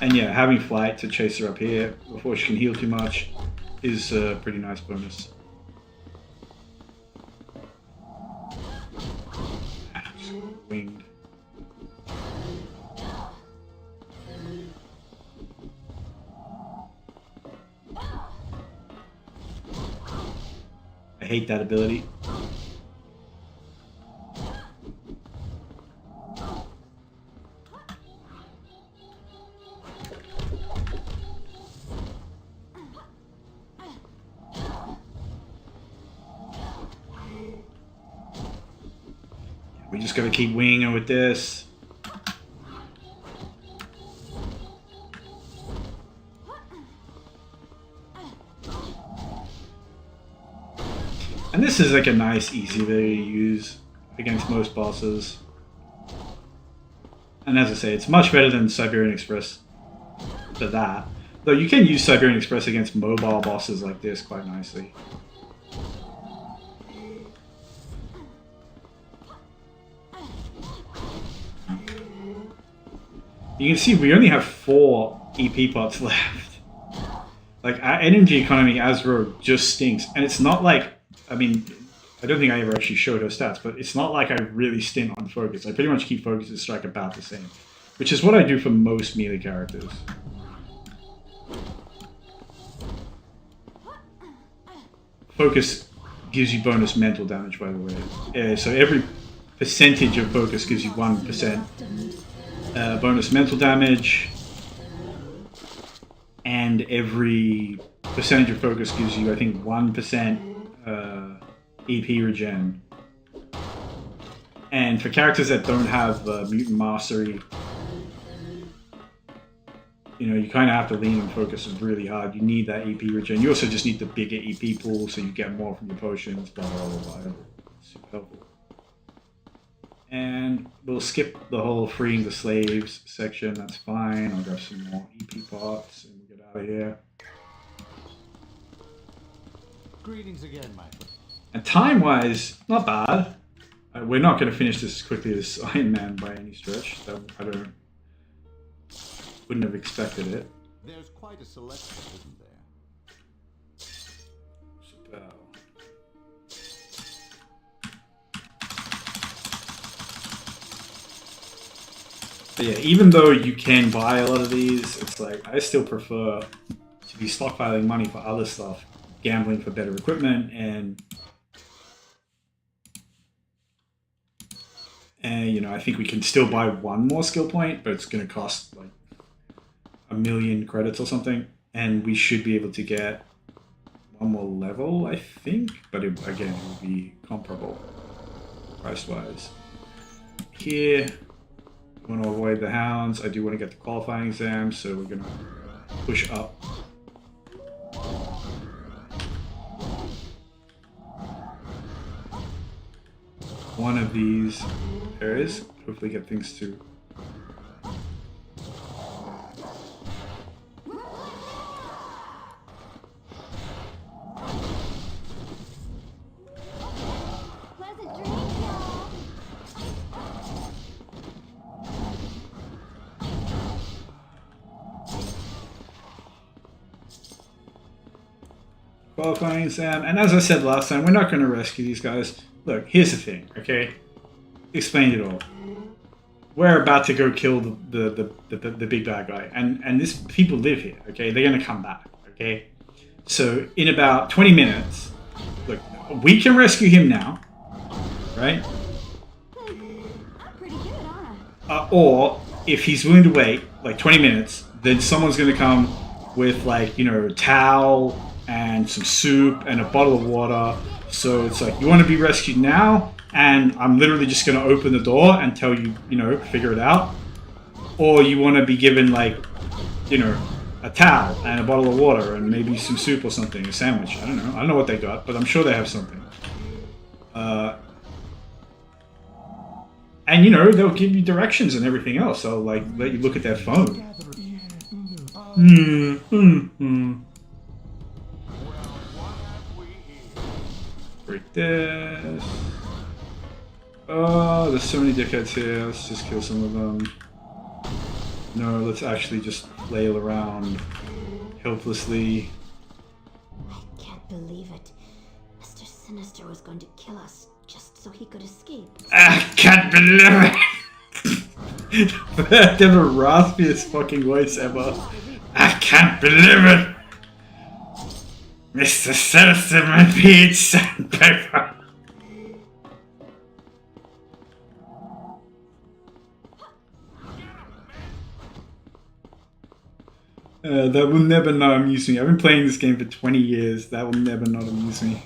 And yeah, having Flight to chase her up here before she can heal too much is a pretty nice bonus. Winged. I hate that ability. We just gotta keep winging her with this. And this is like a nice, easy ability to use against most bosses. And as I say, it's much better than Siberian Express for that. Though you can use Siberian Express against mobile bosses like this quite nicely. You can see we only have 4 EP pots left. Like, our energy economy as Rogue just stinks. And it's not like, I mean, I don't think I ever actually showed her stats, but it's not like I really stint on focus. I pretty much keep focus and strike about the same. Which is what I do for most melee characters. Focus gives you bonus mental damage, by the way. So every percentage of focus gives you 1%. Bonus mental damage, and every percentage of focus gives you, I think, 1% EP regen. And for characters that don't have mutant mastery, you know, you kind of have to lean and focus really hard. You need that EP regen. You also just need the bigger EP pool so you get more from your potions, blah blah blah blah. Super helpful. And we'll skip the whole freeing the slaves section, that's fine. I'll grab some more EP pots and we'll get out of here. Greetings again, my friend. And time-wise, not bad. We're not going to finish this as quickly as Iron Man by any stretch. Wouldn't have expected it. There's quite a selection, isn't there? Spell. But yeah, even though you can buy a lot of these, it's like I still prefer to be stockpiling money for other stuff, gambling for better equipment, and you know, I think we can still buy one more skill point, but it's going to cost like 1,000,000 credits or something, and we should be able to get one more level, I think, but again, it will be comparable price-wise. Here. I want to avoid the hounds. I do want to get the qualifying exam, so we're going to push up. One of these areas. Hopefully get things to... Pleasant dreams, y'all. Qualifying exam, and as I said last time, we're not going to rescue these guys. Look, here's the thing, okay? Explained it all. We're about to go kill the big bad guy, and this people live here, okay? They're going to come back, okay? So in about 20 minutes, look, we can rescue him now, right? I'm pretty good, aren't I? Or if he's willing to wait like 20 minutes, then someone's going to come with like, you know, a towel and some soup and a bottle of water. So it's like, you want to be rescued now, and I'm literally just going to open the door and tell you, you know, figure it out. Or you want to be given like, you know, a towel and a bottle of water and maybe some soup or something, a sandwich. I don't know. I don't know what they got, but I'm sure they have something. And you know, they'll give you directions and everything else. They'll like let you look at their phone. Break this. Oh, there's so many dickheads here. Let's just kill some of them. No, let's actually just flail around helplessly. I can't believe it. Mr. Sinister was going to kill us just so he could escape. I can't believe it! That the raspiest fucking voice ever. I can't believe it! Mr. Sinister might be sandpaper. That will never not amuse me. I've been playing this game for 20 years. That will never not amuse me.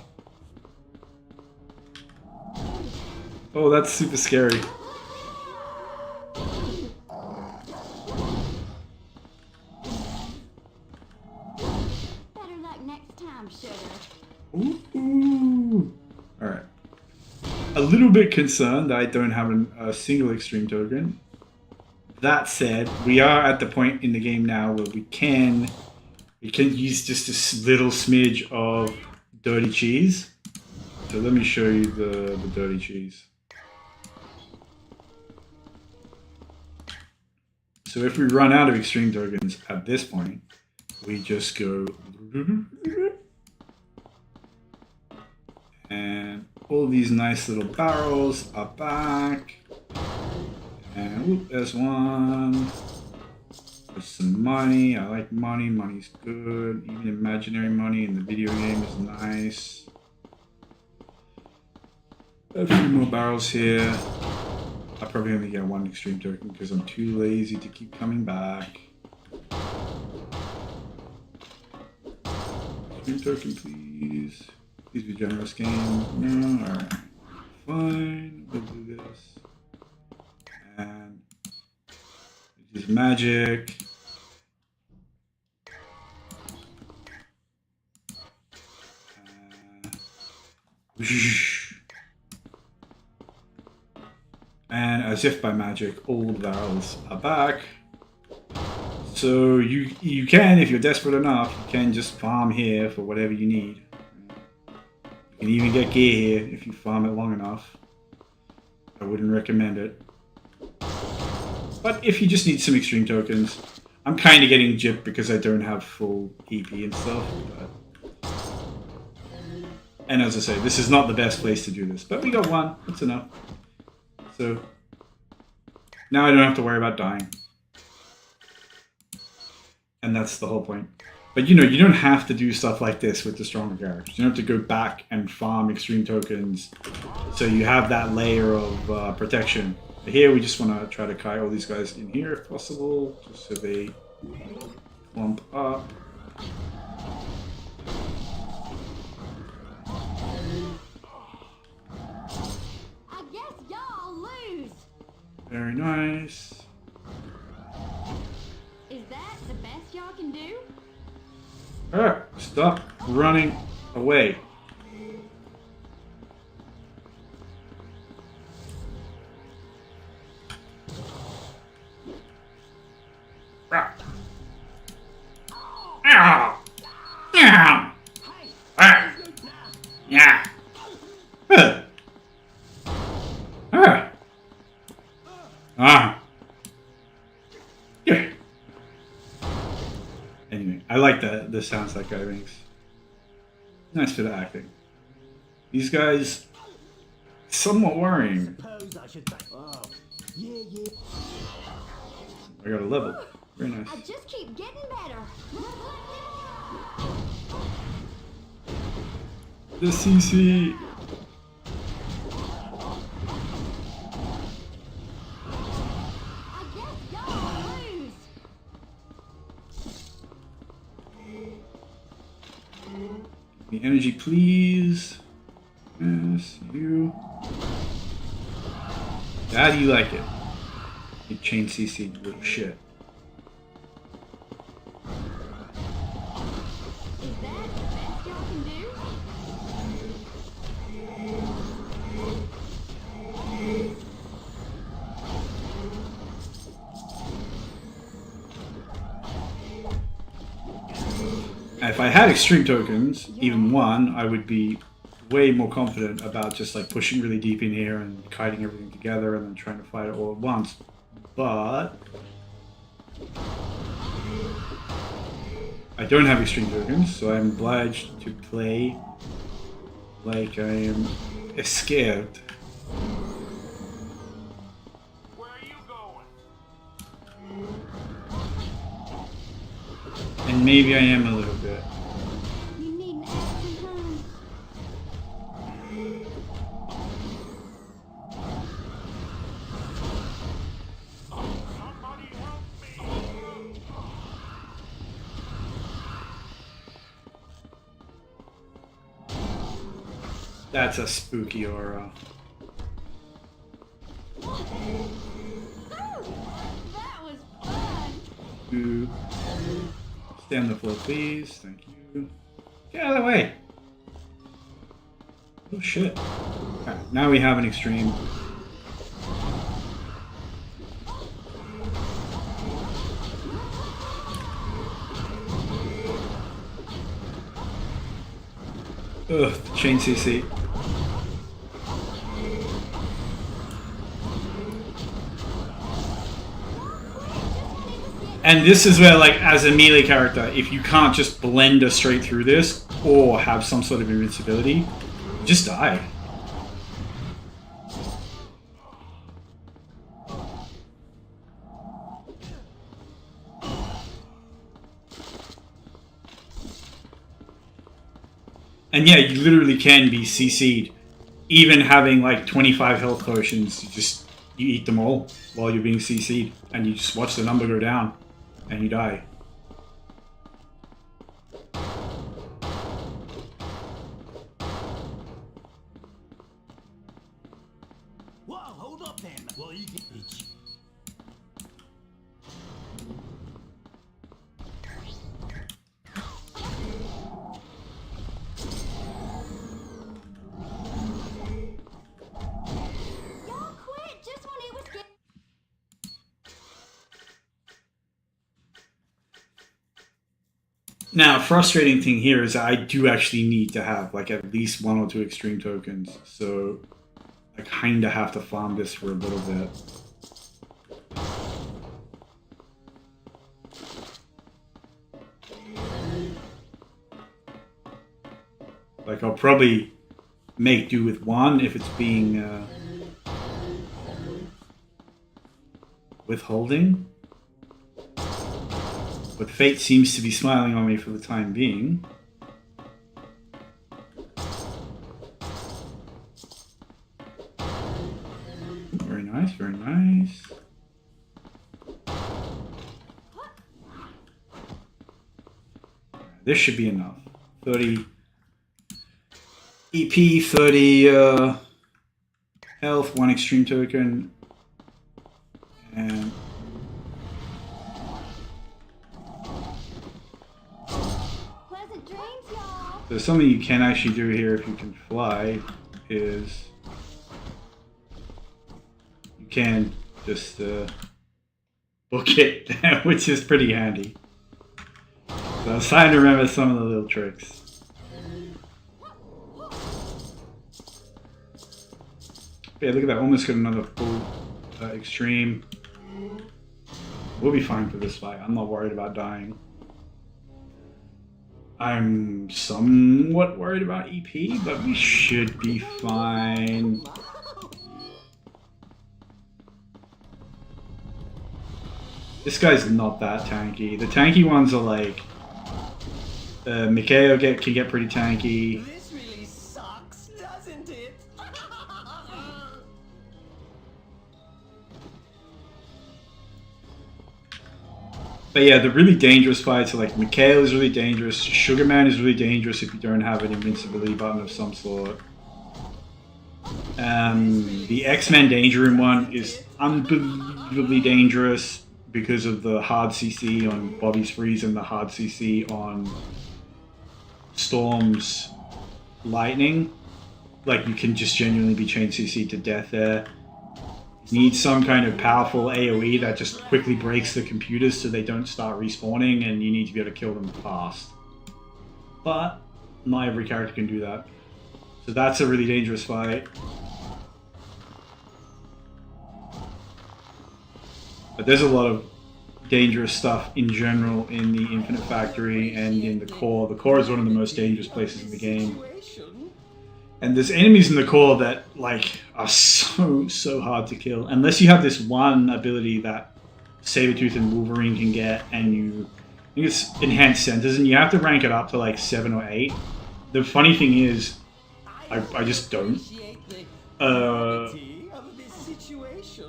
Oh, that's super scary. Better luck next time, sugar. Ooh. Alright. A little bit concerned that I don't have a single extreme token. That said, we are at the point in the game now where we can use just a little smidge of dirty cheese. So let me show you the dirty cheese. So if we run out of extreme tokens at this point, we just go and all these nice little barrels are back. And whoop, there's one. There's some money. I like money. Money's good. Even imaginary money in the video game is nice. A few more barrels here. I probably only get one extreme token because I'm too lazy to keep coming back. Extreme token, please. Please be generous, game. No, alright. Fine. We'll do this. And use magic. And as if by magic, all the barrels are back. So you can, if you're desperate enough, you can just farm here for whatever you need. You can even get gear here if you farm it long enough. I wouldn't recommend it. But if you just need some extreme tokens, I'm kind of getting gypped because I don't have full EP and stuff. But... And as I say, this is not the best place to do this, but we got one. That's enough. So now I don't have to worry about dying. And that's the whole point. But you know, you don't have to do stuff like this with the stronger characters. You don't have to go back and farm extreme tokens so you have that layer of protection. But here we just want to try to kite all these guys in here if possible, just so they clump up. I guess y'all lose. Very nice. Is that the best y'all can do? Alright, stop running away. Anyway, I like the sounds that guy makes. Nice bit of acting. These guys, somewhat worrying. I got a level. Very nice. I just keep getting better. The CC. I guess y'all lose. The energy, please. Yes, you. How do you like it? You chain CC, you little shit. Is that the best y'all can do? if I had extreme tokens, even one, I would be way more confident about just like pushing really deep in here and kiting everything together and then trying to fight it all at once. But I don't have extreme tokens, so I'm obliged to play like I am scared. Where are you going? And maybe I am a little bit. You need an extra hand. Somebody help me! That's a spooky aura. Ooh, that was fun. Ooh. Stay on the floor, please. Thank you. Get out of the way. Oh shit. Okay, now we have an extreme. Ugh, the chain CC. And this is where, like, as a melee character, if you can't just blend her straight through this, or have some sort of invincibility, you just die. And yeah, you literally can be CC'd. Even having like 25 health potions, you eat them all while you're being CC'd. And you just watch the number go down. And you die. Whoa, hold up then. Well, you get each. Y'all quit just when it was getting. Now, frustrating thing here is that I do actually need to have like at least 1 or 2 extreme tokens. So I kind of have to farm this for a little bit. Like I'll probably make do with 1 if it's being withholding. But fate seems to be smiling on me for the time being. Very nice, very nice. This should be enough. 30 EP, 30 health, 1 extreme token, and Pleasant dreams, y'all. so something you can actually do here if you can fly is you can just book it, which is pretty handy. So I was trying to remember some of the little tricks. Okay, look at that, almost got another full extreme. We'll be fine for this fight, I'm not worried about dying. I'm somewhat worried about EP, but we should be fine. This guy's not that tanky. The tanky ones are like... Mikhail can get pretty tanky. This really sucks, doesn't it? But yeah, the really dangerous fights are like Mikhail is really dangerous, Sugarman is really dangerous if you don't have an invincibility button of some sort. The X-Men Danger Room one is unbelievably dangerous because of the hard CC on Bobby's Freeze and the hard CC on Storm's Lightning. Like, you can just genuinely be chain CC'd to death there. You need some kind of powerful AoE that just quickly breaks the computers so they don't start respawning, and you need to be able to kill them fast. but not every character can do that. So that's a really dangerous fight. But there's a lot of dangerous stuff in general in the Infinite Factory and in the core. The core is one of the most dangerous places in the game. And there's enemies in the core that like are so hard to kill. Unless you have this one ability that Sabretooth and Wolverine can get, and I think it's Enhanced Centers, and you have to rank it up to like 7 or 8. The funny thing is, I just don't.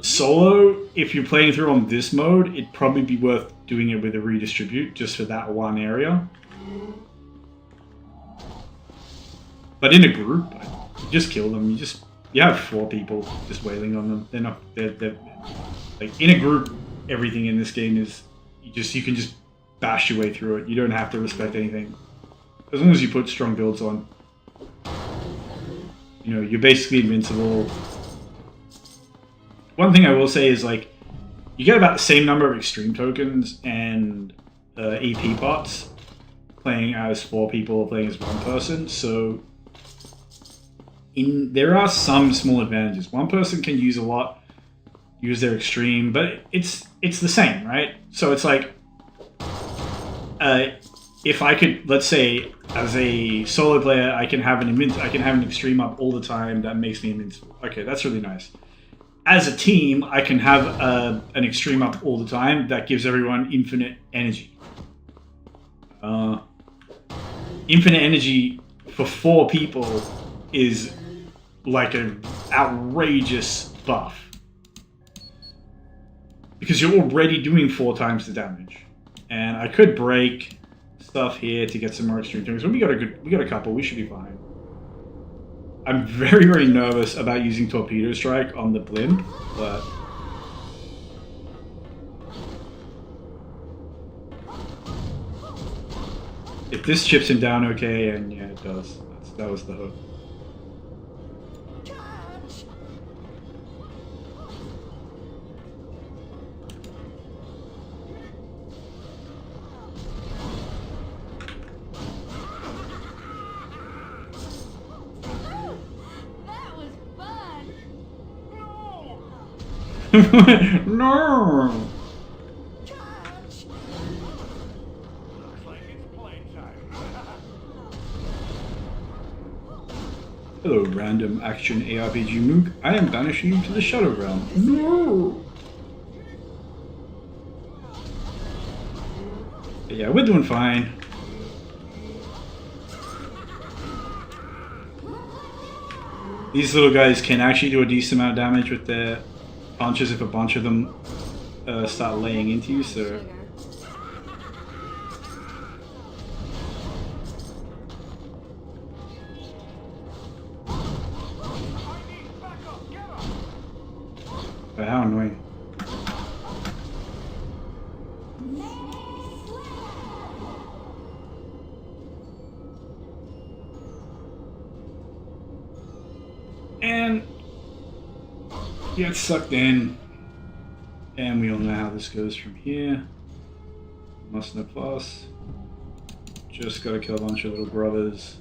Solo, if you're playing through on this mode, it'd probably be worth doing it with a redistribute just for that one area. But in a group, you just kill them. You have 4 people just wailing on them. They're like in a group. Everything in this game is you can just bash your way through it. You don't have to respect anything as long as you put strong builds on. You know, you're basically invincible. One thing I will say is like you get about the same number of extreme tokens and EP pots playing as 4 people or playing as 1 person. So there are some small advantages. 1 person can use a lot, use their extreme, but it's the same, right? So it's like if I could, let's say, as a solo player, I can have an extreme up all the time that makes me invincible. Okay, that's really nice. As a team, I can have an extreme up all the time that gives everyone infinite energy. Infinite energy for 4 people is like an outrageous buff. Because you're already doing 4 times the damage. And I could break stuff here to get some more extreme tokens. But we got a couple, we should be fine. I'm very, very nervous about using Torpedo Strike on the Blimp, but if this chips him down okay, and yeah, it does. That was the hook. That was fun. No! Hello, random action ARPG Mook. I am banishing you to the Shadow Realm. No! But yeah, we're doing fine. These little guys can actually do a decent amount of damage with their punches if a bunch of them start laying into you, so... But how annoying. And get sucked in, and we all know how this goes from here. Must know plus. Just gotta kill a bunch of little brothers.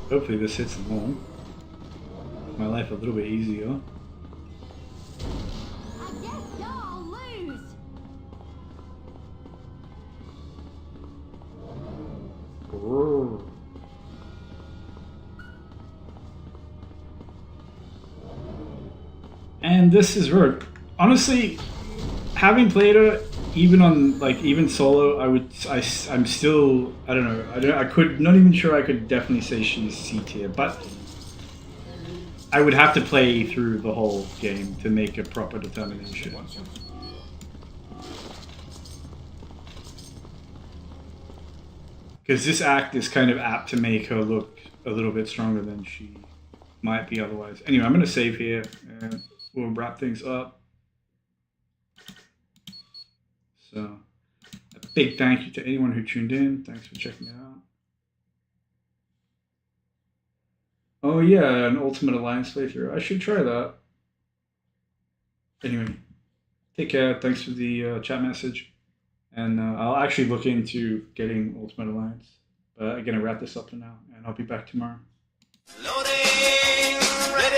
Hopefully this hits them all. Make my life a little bit easier. I guess y'all lose. Grrr. And this is Rogue. Honestly, having played her, even solo, I'm still, I don't know, I could, not even sure I could definitely say she's C tier, but I would have to play through the whole game to make a proper determination. Because this act is kind of apt to make her look a little bit stronger than she might be otherwise. Anyway, I'm going to save here and we'll wrap things up. So, a big thank you to anyone who tuned in. Thanks for checking it out. Oh yeah, an Ultimate Alliance playthrough. I should try that. Anyway, take care. Thanks for the chat message. And I'll actually look into getting Ultimate Alliance. But I'm going to wrap this up for now. And I'll be back tomorrow. Loading, ready.